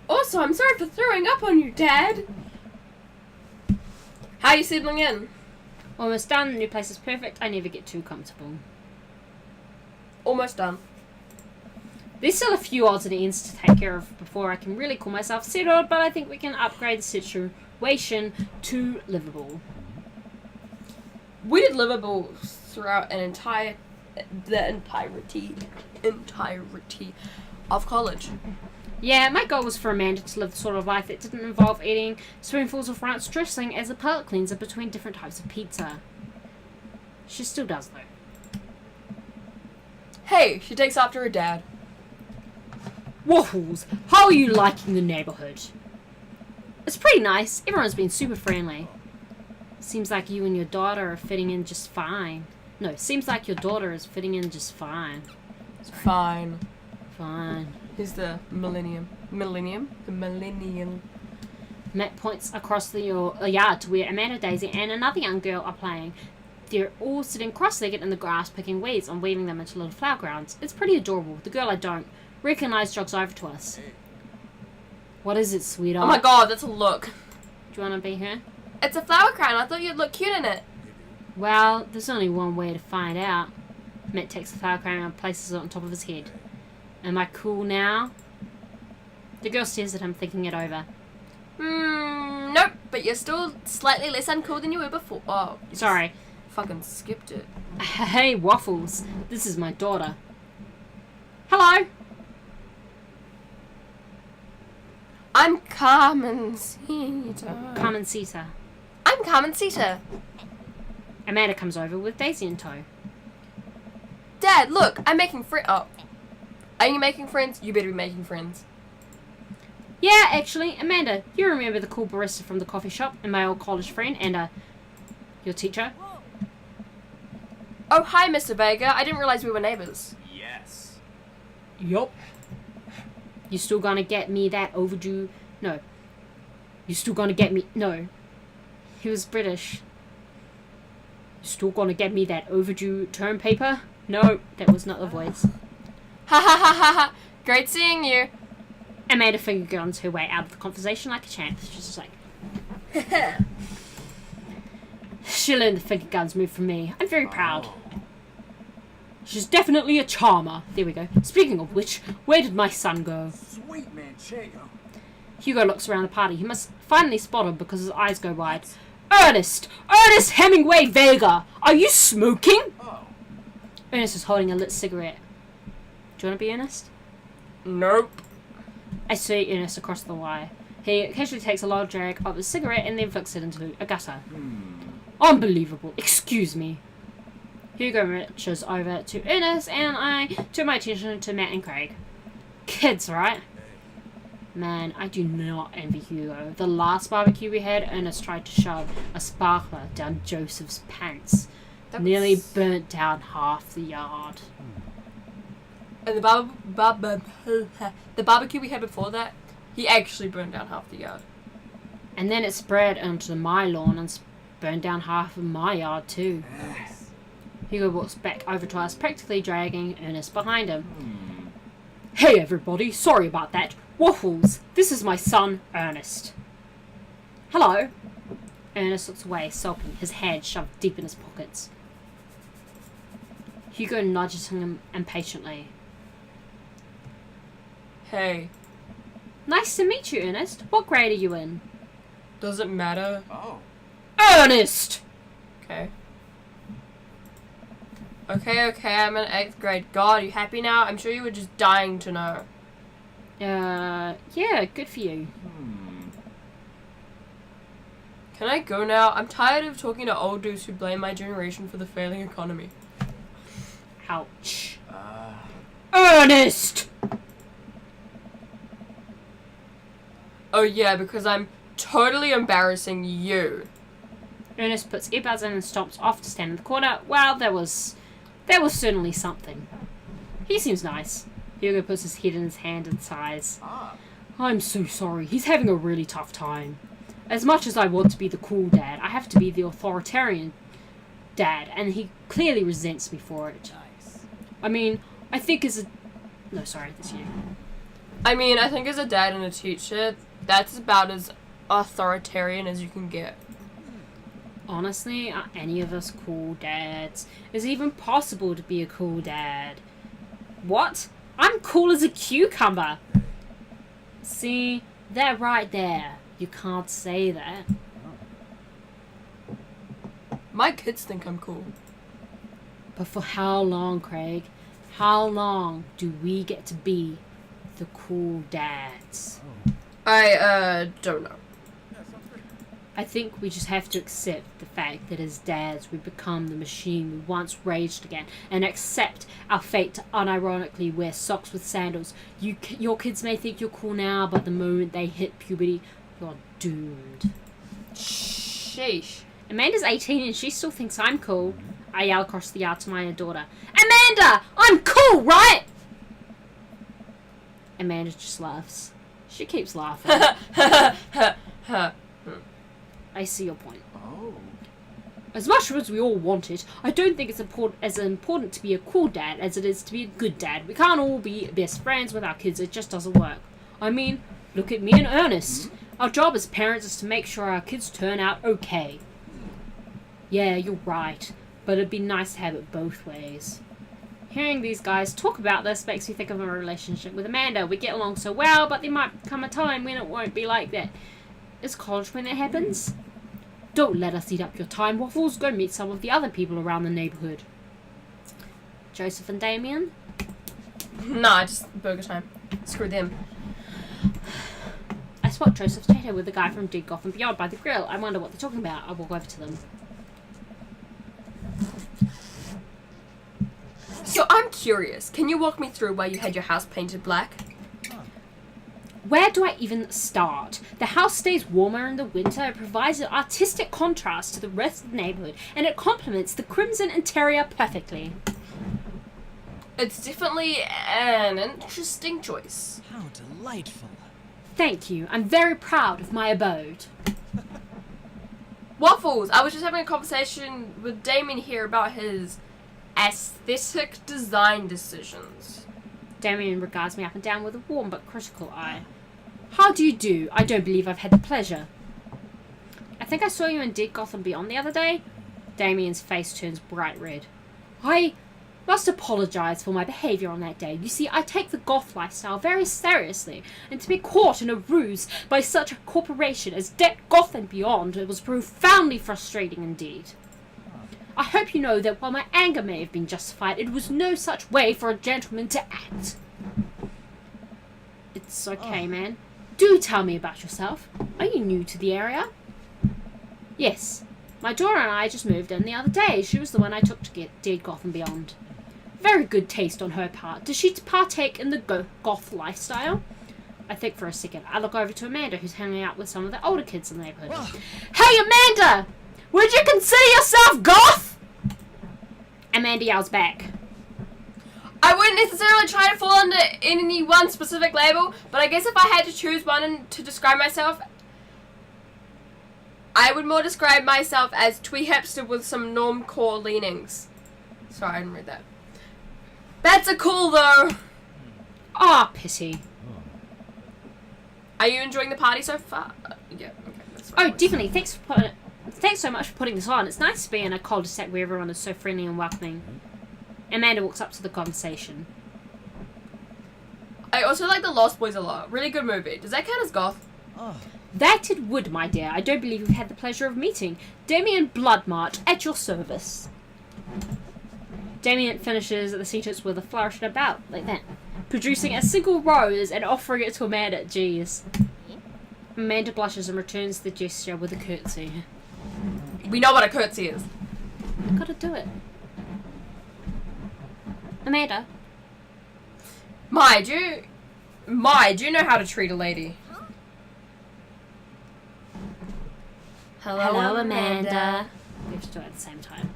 Also, I'm sorry for throwing up on you, Dad. How are you settling in? Almost done. The new place is perfect. I never get too comfortable. Almost done. There's still a few odds and ends to take care of before I can really call myself settled, but I think we can upgrade the situation to livable. We did livable throughout the entirety of college. Yeah, my goal was for Amanda to live the sort of life that didn't involve eating spoonfuls of ranch dressing as a palate cleanser between different types of pizza. She still does, though. Hey, she takes after her dad. Waffles, how are you liking the neighborhood? It's pretty nice. Everyone's been super friendly. Seems like you and your daughter are fitting in just fine. No, seems like your daughter is fitting in just fine. Sorry. Fine. Fine. Here's the millennium. The millennium. Matt points across the yard to where Amanda, Daisy, and another young girl are playing. They're all sitting cross-legged in the grass, picking weeds and weaving them into little flower grounds. It's pretty adorable. The girl I don't recognize jogs over to us. What is it, sweetheart? Oh my god, that's a look. Do you want to be her? It's a flower crown. I thought you'd look cute in it. Well, there's only one way to find out. Matt takes the flower crown and places it on top of his head. Am I cool now? The girl stares at him, thinking it over. Nope. But you're still slightly less uncool than you were before. Oh, Sorry. Fucking skipped it. Hey, Waffles. This is my daughter. Hello? I'm Carmencita. Carmencita. I'm Carmencita. Amanda comes over with Daisy in tow. Dad, look, I'm making friends. Oh. Are you making friends? You better be making friends. Yeah, actually, Amanda, you remember the cool barista from the coffee shop and my old college friend and, your teacher? Oh, hi, Mr. Vega. I didn't realize we were neighbors. Yes. Yup. You still gonna get me that overdue... No. You still gonna get me... No. He was British. You still gonna get me that overdue term paper? No, that was not the voice. Ha ha ha ha ha. Great seeing you. Amanda finger guns her way out of the conversation like a champ. She's just like... She learned the finger guns move from me. I'm very proud. She's definitely a charmer. There we go. Speaking of which, where did my son go? Sweet Manchego. Hugo looks around the party. He must finally spot him because his eyes go wide. Ernest! Ernest Hemingway Vega! Are you smoking? Oh. Ernest is holding a lit cigarette. Do you want to be Ernest? Nope. I see Ernest across the wire. He occasionally takes a large drag of his cigarette and then flicks it into a gutter. Unbelievable. Excuse me. Hugo reaches over to Ernest and I turn my attention to Matt and Craig. Kids, right? Man, I do not envy Hugo. The last barbecue we had, Ernest tried to shove a sparkler down Joseph's pants. Nearly burnt down half the yard. And the barbecue we had before that, he actually burned down half the yard. And then it spread onto my lawn and burned down half of my yard too. Yes. Hugo walks back over to us, practically dragging Ernest behind him. Hey everybody, sorry about that. Waffles, this is my son, Ernest. Hello. Ernest looks away, sulking, his head shoved deep in his pockets. Hugo nudges him impatiently. Hey, Nice to meet you, Ernest. What grade are you in? does it matter? Oh. Ernest! Okay. Okay, I'm in 8th grade. God, are you happy now? I'm sure you were just dying to know. Yeah, good for you. Can I go now? I'm tired of talking to old dudes who blame my generation for the failing economy. Ouch. Ernest! Oh yeah, because I'm totally embarrassing you. Ernest puts earbuds in and stomps off to stand in the corner. Well, that was certainly something. He seems nice. Hugo puts his head in his hand and sighs. I'm so sorry. He's having a really tough time. As much as I want to be the cool dad, I have to be the authoritarian dad, and he clearly resents me for it. Nice. I mean, I think as a... No, sorry, that's you. I mean, I think as a dad and a teacher, that's about as authoritarian as you can get. Honestly, are any of us cool dads? Is it even possible to be a cool dad? What? I'm cool as a cucumber! See, that right there. You can't say that. My kids think I'm cool. But for how long, Craig? How long do we get to be the cool dads? I, don't know. I think we just have to accept the fact that as dads we become the machine we once raged against and accept our fate to unironically wear socks with sandals. Your kids may think you're cool now, but the moment they hit puberty, you're doomed. Sheesh. Amanda's 18 and she still thinks I'm cool. I yell across the yard to my daughter. Amanda! I'm cool, right? Amanda just laughs. She keeps laughing. I see your point. Oh. As much as we all want it, I don't think it's as important to be a cool dad as it is to be a good dad. We can't all be best friends with our kids. It just doesn't work. I mean, look at me and Ernest. Our job as parents is to make sure our kids turn out okay. Yeah, you're right. But it'd be nice to have it both ways. Hearing these guys talk about this makes me think of my relationship with Amanda. We get along so well, but there might come a time when it won't be like that. Is college when that happens? Don't let us eat up your time, Waffles. Go meet some of the other people around the neighbourhood. Joseph and Damien? Nah, just burger time. Screw them. I spot Joseph's tater with the guy from Dead Gotham Beyond by the grill. I wonder what they're talking about. I walk over to them. So I'm curious. Can you walk me through why you had your house painted black? Where do I even start? The house stays warmer in the winter. It provides an artistic contrast to the rest of the neighborhood, and it complements the crimson interior perfectly. It's definitely an interesting choice. How delightful. Thank you. I'm very proud of my abode. Waffles! I was just having a conversation with Damien here about his aesthetic design decisions. Damien regards me up and down with a warm but critical eye. How do you do? I don't believe I've had the pleasure. I think I saw you in Dead Gotham Beyond the other day. Damien's face turns bright red. I must apologize for my behavior on that day. You see, I take the goth lifestyle very seriously, and to be caught in a ruse by such a corporation as Dead Gotham Beyond, it was profoundly frustrating indeed. I hope you know that while my anger may have been justified, it was no such way for a gentleman to act. It's okay, man. Do tell me about yourself. Are you new to the area? Yes. My daughter and I just moved in the other day. She was the one I took to get Dead Gotham Beyond. Very good taste on her part. Does she partake in the goth lifestyle? I think for a second. I look over to Amanda, who's hanging out with some of the older kids in the neighborhood. Hey, Amanda! Would you consider yourself goth? Amanda yells back. I wouldn't necessarily try to fall under any one specific label, but I guess if I had to choose one to describe myself, I would more describe myself as twee hipster with some normcore leanings. Sorry, I didn't read that. Bats are cool though. Ah, pity. Are you enjoying the party so far? Yeah. Okay. That's Oh, definitely. Thanks so much for putting this on. It's nice to be in a cul-de-sac where everyone is so friendly and welcoming. Amanda walks up to the conversation. I also like The Lost Boys a lot. Really good movie. Does that count as goth? That it would, my dear. I don't believe you've had the pleasure of meeting Damien Bloodmarch at your service. Damien finishes the sentence with a flourish and about, like that, producing a single rose and offering it to Amanda. Jeez. Amanda blushes and returns the gesture with a curtsy. We know what a curtsy is. I gotta do it. Amanda. My, do you know how to treat a lady? Hello, Amanda. We have to do it at the same time.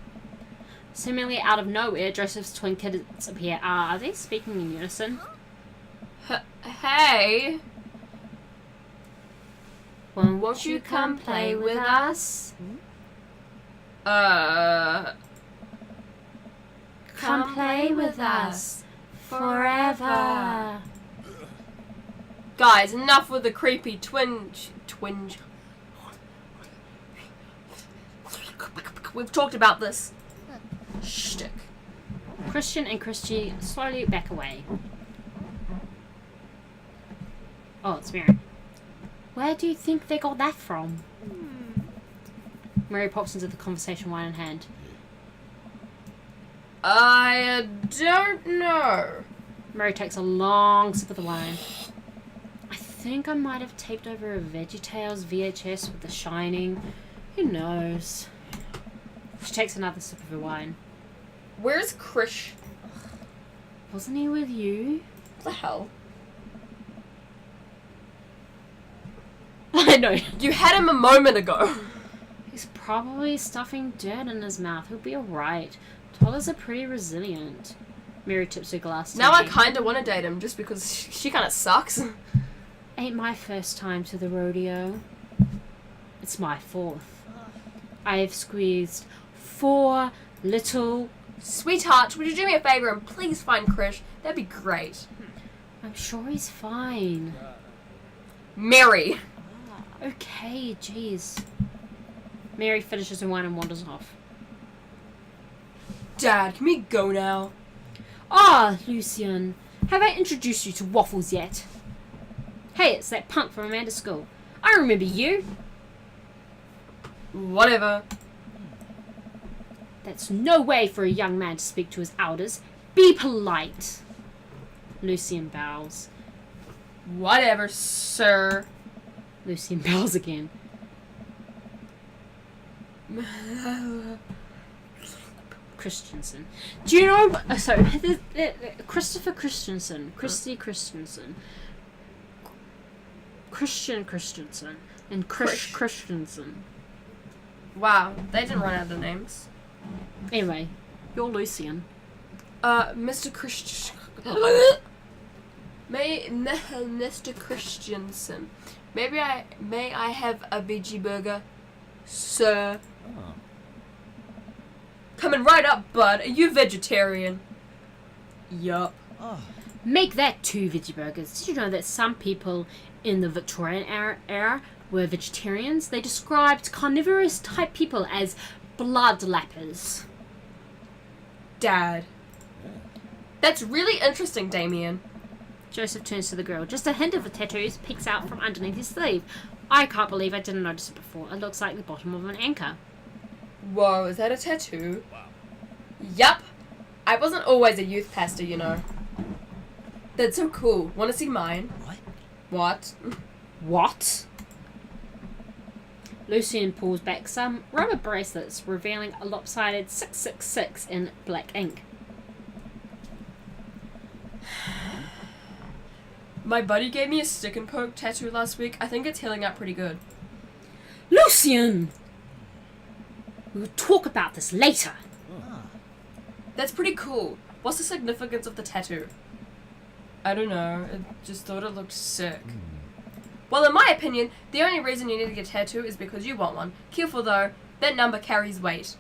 Seemingly out of nowhere, Joseph's twin kids appear. Are they speaking in unison? Hey. Won't you come play with us? Come play with us forever. Guys, enough with the creepy twinge. We've talked about this. Shtick. Christian and Christy slowly back away. Oh, it's Mary. Where do you think they got that from? Mary pops into the conversation, wine in hand. I don't know. Mary takes a long sip of the wine. I think I might have taped over a VeggieTales VHS with The Shining. Who knows? She takes another sip of her wine. Where's Krish? Wasn't he with you? What the hell? I know. You had him a moment ago. He's probably stuffing dirt in his mouth. He'll be alright. Toddlers are pretty resilient. Mary tips her glass to Now I me. kind of want to date him just because she kind of sucks. Ain't my first time to the rodeo. It's my fourth. I have squeezed 4 little... Sweetheart, would you do me a favor and please find Krish? That'd be great. I'm sure he's fine. Mary. Okay, jeez. Mary finishes her wine and wanders off. Dad, can we go now? Ah, Lucian. Have I introduced you to Waffles yet? Hey, it's that punk from Amanda's school. I remember you. Whatever. That's no way for a young man to speak to his elders. Be polite. Lucian bows. Whatever, sir. Lucian bows again. Christensen. Do you know? Christopher Christensen, Christy Christensen, Christian Christensen, and Christensen. Wow, they didn't run out of names. Anyway, you're Lucian. Mr. Mr. Christensen. May I have a veggie burger, sir? Oh. Coming right up, bud. Are you vegetarian? Yup. Oh. Make that 2 veggie burgers. Did you know that some people in the Victorian era were vegetarians? They described carnivorous type people as bloodlappers. Dad. That's really interesting, Damien. Joseph turns to the girl. Just a hint of the tattoos peeks out from underneath his sleeve. I can't believe I didn't notice it before. It looks like the bottom of an anchor. Whoa, is that a tattoo? Wow. Yup. I wasn't always a youth pastor, you know. That's so cool. Want to see mine? What? What? What? Lucian pulls back some rubber bracelets, revealing a lopsided 666 in black ink. My buddy gave me a stick and poke tattoo last week. I think it's healing up pretty good. Lucian! We'll talk about this later. Ah. That's pretty cool. What's the significance of the tattoo? I don't know. I just thought it looked sick. Well, in my opinion, the only reason you need to get a tattoo is because you want one. Careful though, that number carries weight.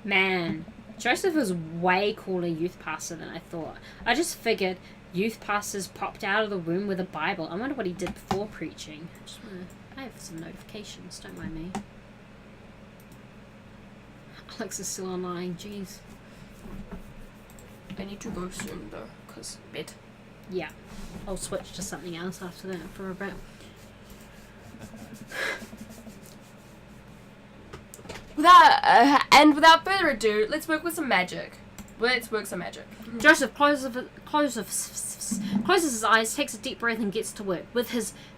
Man, Joseph was way cooler youth pastor than I thought. I just figured youth pastors popped out of the room with a Bible. I wonder what he did before preaching. I have some notifications, don't mind me. Alex is still online, jeez. I need to go soon though, cause bed. Yeah, I'll switch to something else after that for a bit. Without further ado, let's work with some magic. Let's work some magic. Joseph closes his eyes, takes a deep breath, and gets to work. With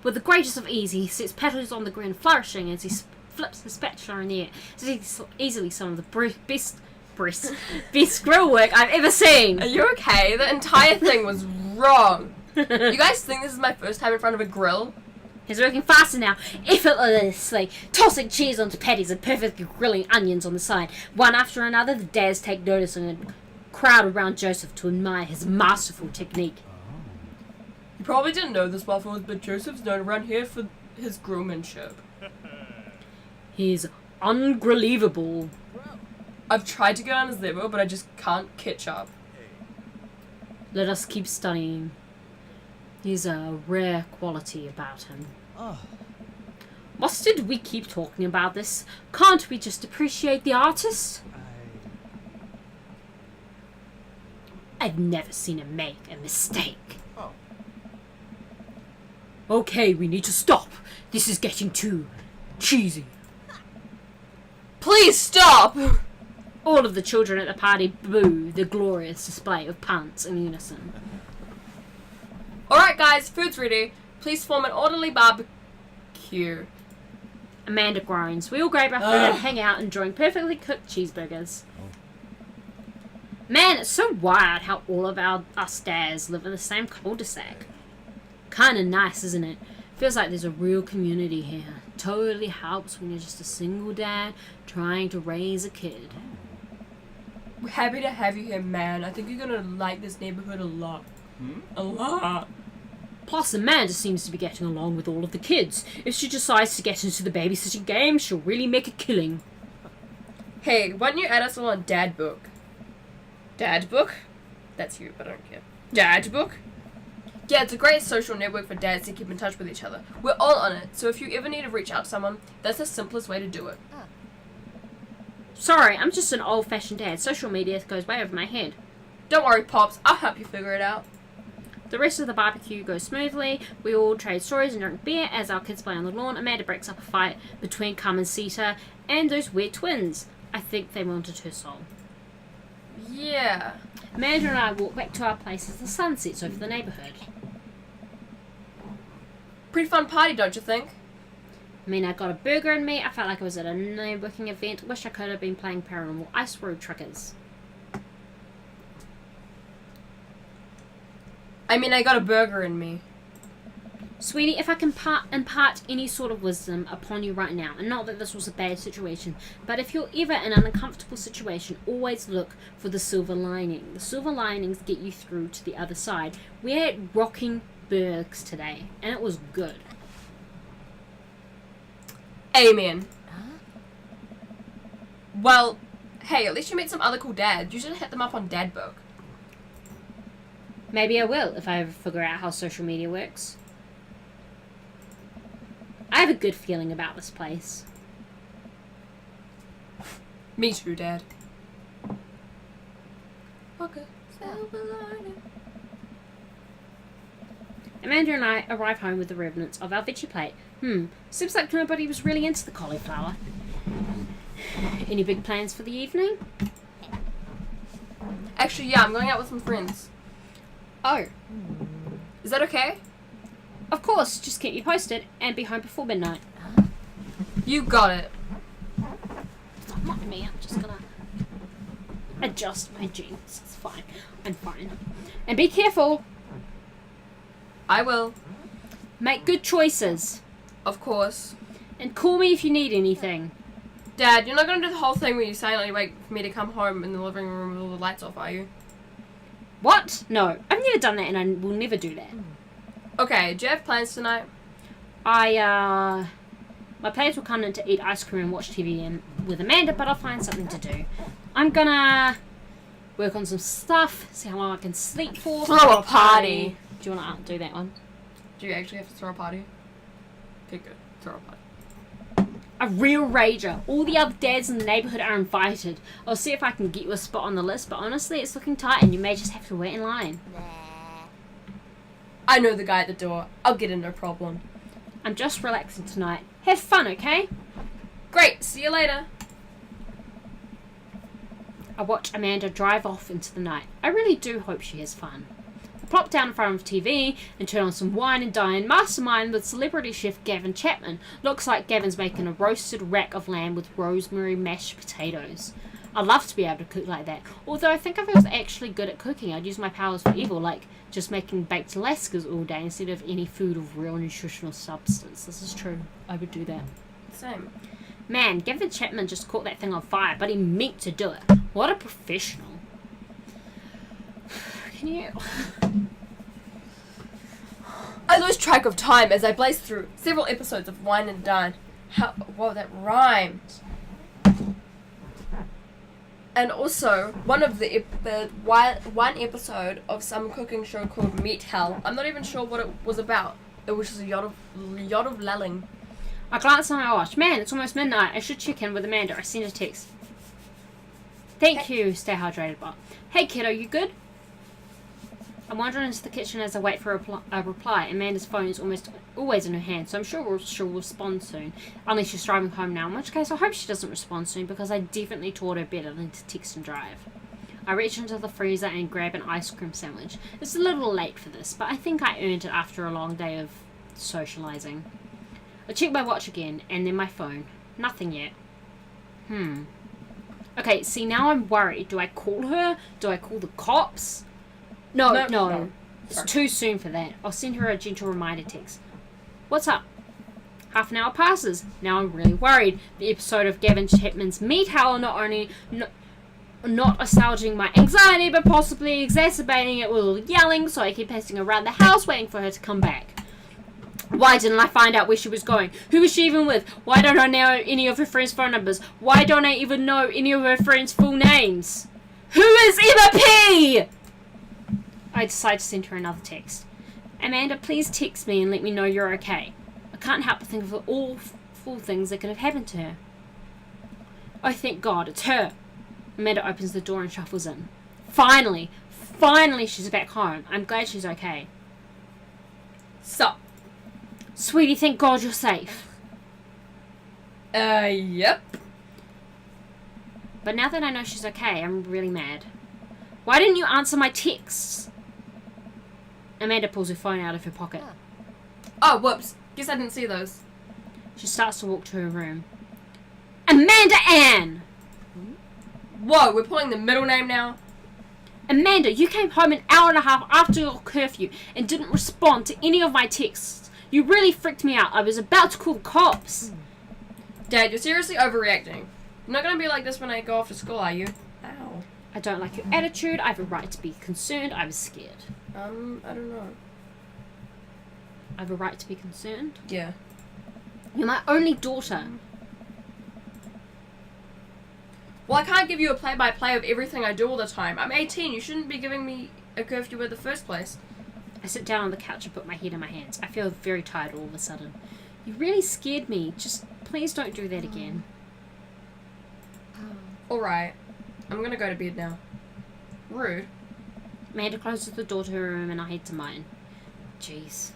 the greatest of ease, he sets petals on the ground, flourishing as he flips his spatula in the air. It's easily some of the best grill work I've ever seen. Are you okay? The entire thing was wrong. You guys think this is my first time in front of a grill? He's working faster now, effortlessly, tossing cheese onto patties and perfectly grilling onions on the side. One after another, the dads take notice and crowd around Joseph to admire his masterful technique. You probably didn't know this, Waffles, but Joseph's known around here for his grillmanship. He's unbelievable. I've tried to get on his level, but I just can't catch up. Let us keep studying. He's a rare quality about him. Oh. What did we keep talking about this? Can't we just appreciate the artist? I've never seen him make a mistake. Oh. Okay, we need to stop. This is getting too cheesy. Please stop! All of the children at the party boo the glorious display of puns in unison. Alright guys, food's ready. Please form an orderly barbecue. Amanda groans. We all grab our food and hang out enjoying perfectly cooked cheeseburgers. Man, it's so wild how all of us dads live in the same cul-de-sac. Kinda nice, isn't it? Feels like there's a real community here. Totally helps when you're just a single dad trying to raise a kid. We're happy to have you here, man. I think you're gonna like this neighborhood a lot. A lot. Plus, Amanda seems to be getting along with all of the kids. If she decides to get into the babysitting game, she'll really make a killing. Hey, why don't you add us all on Dad Book? Dad Book? That's you, but I don't care. Dad Book? Yeah, it's a great social network for dads to keep in touch with each other. We're all on it, so if you ever need to reach out to someone, that's the simplest way to do it. Sorry, I'm just an old-fashioned dad. Social media goes way over my head. Don't worry, Pops. I'll help you figure it out. The rest of the barbecue goes smoothly. We all trade stories and drink beer as our kids play on the lawn. Amanda breaks up a fight between Carmencita and those weird twins. I think they wanted her soul. Yeah. Amanda and I walk back to our place as the sun sets over the neighbourhood. Pretty fun party, don't you think? I mean, I got a burger in me. I felt like I was at a networking event. Wish I could have been playing Paranormal Ice Road Truckers. I mean, I got a burger in me. Sweetie, if I can impart any sort of wisdom upon you right now, and not that this was a bad situation, but if you're ever in an uncomfortable situation, always look for the silver lining. The silver linings get you through to the other side. We had rocking burgers today, and it was good. Amen. Well, hey, at least you met some other cool dads. You should hit them up on Dad Book. Maybe I will if I ever figure out how social media works. I have a good feeling about this place. Me too, Dad. Okay. Silver lining. Amanda and I arrive home with the remnants of our veggie plate. Seems like nobody was really into the cauliflower. Any big plans for the evening? Actually, yeah, I'm going out with some friends. Oh, Is that okay? of course, just keep you posted and be home before midnight. You got it. Not me, I'm just gonna adjust my jeans. It's fine. I'm fine. And be careful. I will. Make good choices. Of course. And call me if you need anything. Dad, you're not going to do the whole thing where you silently wait for me to come home in the living room with all the lights off, are you? What? No, I've never done that and I will never do that. Okay, do you have plans tonight? My plans were kind of to eat ice cream and watch TV with Amanda, but I'll find something to do. I'm gonna work on some stuff, see how long I can sleep for. Throw a party. Do you want to do that one? Do you actually have to throw a party? Okay, good. Throw a party. A real rager. All the other dads in the neighbourhood are invited. I'll see if I can get you a spot on the list, but honestly, it's looking tight and you may just have to wait in line. I know the guy at the door. I'll get in, no problem. I'm just relaxing tonight. Have fun, okay? Great, see you later. I watch Amanda drive off into the night. I really do hope she has fun. I plop down in front of TV and turn on some wine and dine mastermind with celebrity chef Gavin Chapman. Looks like Gavin's making a roasted rack of lamb with rosemary mashed potatoes. I'd love to be able to cook like that. Although I think if I was actually good at cooking, I'd use my powers for evil, like just making baked Alaskas all day instead of any food of real nutritional substance. This is true. I would do that. Same. Man, Gavin Chapman just caught that thing on fire, but he meant to do it. What a professional. Can you... I lose track of time as I blaze through several episodes of Wine and Dine. Whoa, that rhymed. And also, one episode of some cooking show called Meat Hell. I'm not even sure what it was about. It was just a yacht of lelling. I glance at my watch. Man, it's almost midnight. I should check in with Amanda. I sent a text. Thank you, stay hydrated, bot. Hey kiddo, you good? I'm wandering into the kitchen as I wait for a reply. Amanda's phone is almost always in her hand, so I'm sure she'll respond soon. Unless she's driving home now, in which case I hope she doesn't respond soon because I definitely taught her better than to text and drive. I reach into the freezer and grab an ice cream sandwich. It's a little late for this, but I think I earned it after a long day of socializing. I check my watch again, and then my phone. Nothing yet. Okay, see, now I'm worried. Do I call her? Do I call the cops? No. It's Sorry. too soon for that. I'll send her a gentle reminder text. What's up? Half an hour passes. Now I'm really worried. The episode of Gavin Chapman's Meat Hell not assuaging my anxiety, but possibly exacerbating it with yelling, so I keep pacing around the house waiting for her to come back. Why didn't I find out where she was going? Who was she even with? Why don't I know any of her friends' phone numbers? Why don't I even know any of her friends' full names? Who is Emma P? I decide to send her another text. Amanda, please text me and let me know you're okay. I can't help but think of all awful things that could have happened to her. Oh, thank God, it's her. Amanda opens the door and shuffles in. Finally she's back home. I'm glad she's okay. Sup? Sweetie, thank God you're safe. Yep. But now that I know she's okay, I'm really mad. Why didn't you answer my texts? Amanda pulls her phone out of her pocket. Oh, whoops. Guess I didn't see those. She starts to walk to her room. Amanda Ann! Whoa, we're pulling the middle name now? Amanda, you came home an hour and a half after your curfew and didn't respond to any of my texts. You really freaked me out. I was about to call the cops. Dad, you're seriously overreacting. You're not going to be like this when I go off to school, are you? Ow. I don't like your attitude. I have a right to be concerned. I was scared. I don't know. I have a right to be concerned? Yeah. You're my only daughter. Well, I can't give you a play-by-play of everything I do all the time. I'm 18. You shouldn't be giving me a curfew in the first place. I sit down on the couch and put my head in my hands. I feel very tired all of a sudden. You really scared me. Just please don't do that again. Alright. I'm going to go to bed now. Rude. Amanda closes the door to her room and I head to mine. Jeez.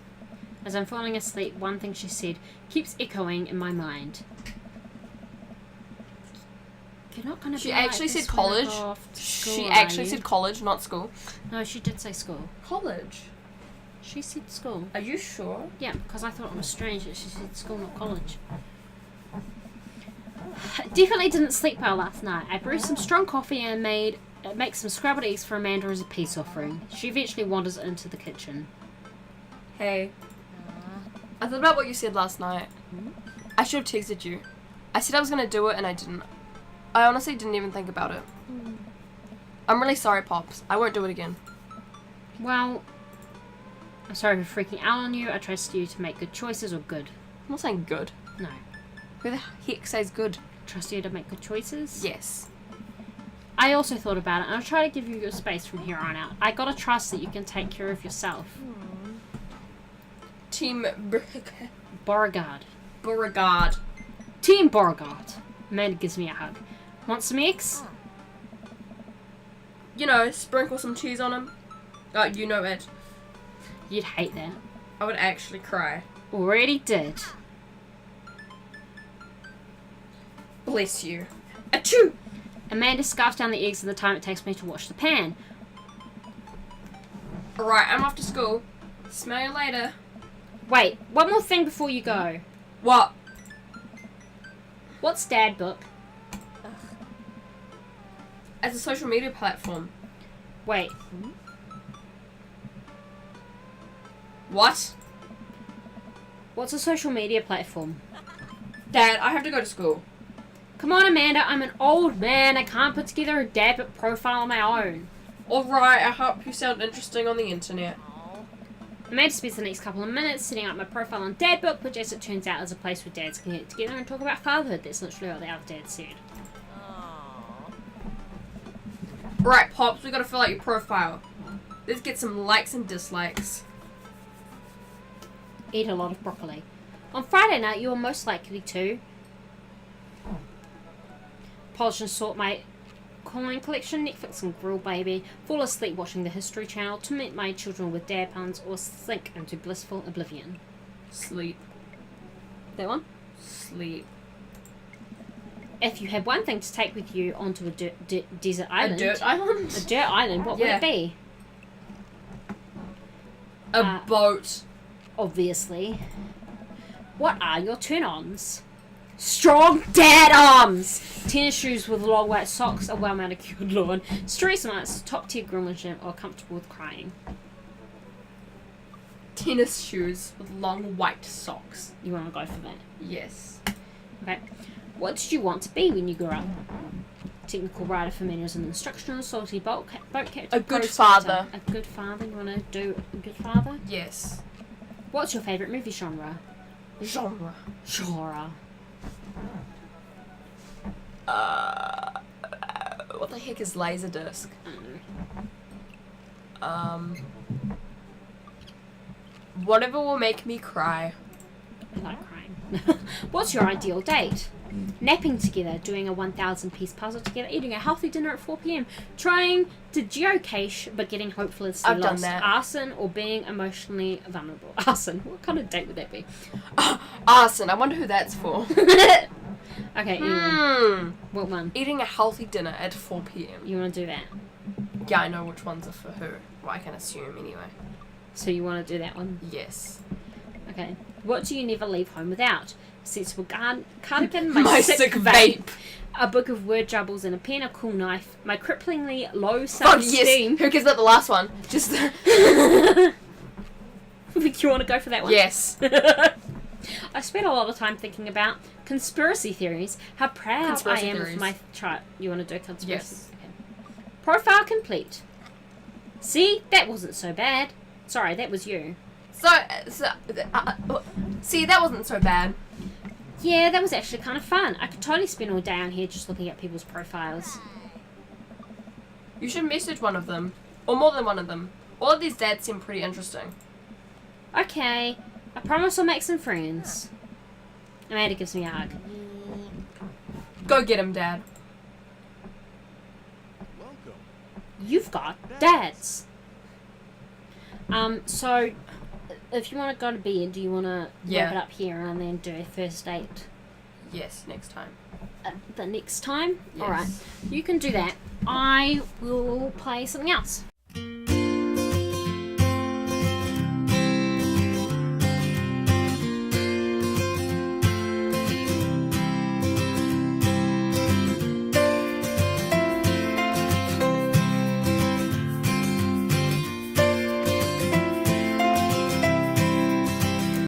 As I'm falling asleep, one thing she said keeps echoing in my mind. You're not gonna She be actually like said this when I college. go off to school, She are actually you? said college, not school. No, she did say school. College? She said school. Are you sure? Yeah, because I thought it was strange that she said school, not college. Definitely didn't sleep well last night. I brewed some strong coffee and make some scrambled eggs for Amanda as a peace offering. She eventually wanders into the kitchen. Hey. I thought about what you said last night. I should have texted you. I said I was going to do it and I didn't. I honestly didn't even think about it. I'm really sorry, Pops. I won't do it again. Well, I'm sorry for freaking out on you. I trust you to make good choices, or good. I'm not saying good. No. Who the heck says good? Trust you to make good choices? Yes. I also thought about it, and I'll try to give you your space from here on out. I gotta trust that you can take care of yourself. Team Beauregard. Beauregard. Team Beauregard. Amanda gives me a hug. Want some eggs? You know, sprinkle some cheese on them. Oh, you know it. You'd hate that. I would actually cry. Already did. Bless you. Achoo! Amanda scarfs down the eggs in the time it takes me to wash the pan. Alright, I'm off to school. Smell you later. Wait, one more thing before you go. What? What's Dad Book? As a social media platform. Wait, What? what's a social media platform? Dad, I have to go to school. Come on, Amanda, I'm an old man. I can't put together a Dad Book profile on my own. Alright, I hope you sound interesting on the internet. Amanda spends the next couple of minutes setting up my profile on Dad Book, which as it turns out is a place where dads can get together and talk about fatherhood. That's literally what the other dad said. Right, Pops, we gotta fill out your profile. Let's get some likes and dislikes. Eat a lot of broccoli. On Friday night, you are most likely to polish and sort my coin collection, Netflix and grill baby, fall asleep watching the History Channel, torment my children with dad puns, or sink into blissful oblivion. Sleep. That one? Sleep. If you had one thing to take with you onto a desert island... A dirt island? A dirt island, what would Yeah. it be? A boat. Obviously. What are your turn-ons? Strong dad arms! Tennis shoes with long white socks, a well-manicured lawn, street smarts, top-tier groomership, or comfortable with crying. Tennis shoes with long white socks. You want to go for that? Yes. Okay. What did you want to be when you grew up? Technical writer for manuals and instructions, salty boat captain, A good pro father. skater. A good father. You want to do a good father? Yes. What's your favourite movie genre? Genre. Genre. What the heck is Laserdisc? Whatever will make me cry. I like crying. What's your ideal date? Napping together, doing a 1,000 piece puzzle together, eating a healthy dinner at 4 p.m, trying to geocache but getting hopelessly I've done lost, that. arson, or being emotionally vulnerable. Arson. What kind of date would that be? Arson. I wonder who that's for. Okay, anyway. What one? Eating a healthy dinner at 4 p.m. You want to do that? Yeah, I know which ones are for her. Well, I can assume anyway. So you want to do that one? Yes. Okay. What do you never leave home without? A sensible cardigan, my, My sick sick vape, a book of word jumbles and a pen, a cool knife, my cripplingly low Oh, self-esteem. yes. Who cares about the last one? Just... Do you want to go for that one? yes. I spent a lot of time thinking about conspiracy theories. How proud Conspiracy I am theories. of my chart. You want to do conspiracy? Yes. Okay. Profile complete. See, that wasn't so bad. Sorry, that was you. See, that wasn't so bad. Yeah, that was actually kind of fun. I could totally spend all day on here just looking at people's profiles. You should message one of them. Or more than one of them. All of these dads seem pretty interesting. Okay, I promise I'll make some friends. Amanda gives me a hug. Go get him, Dad. Welcome. You've got dads. So if you want to go to bed, do you want to Yeah. wrap it up here and then do a first date Yes, next time. the next time? Yes. Alright, you can do that. I will play something else.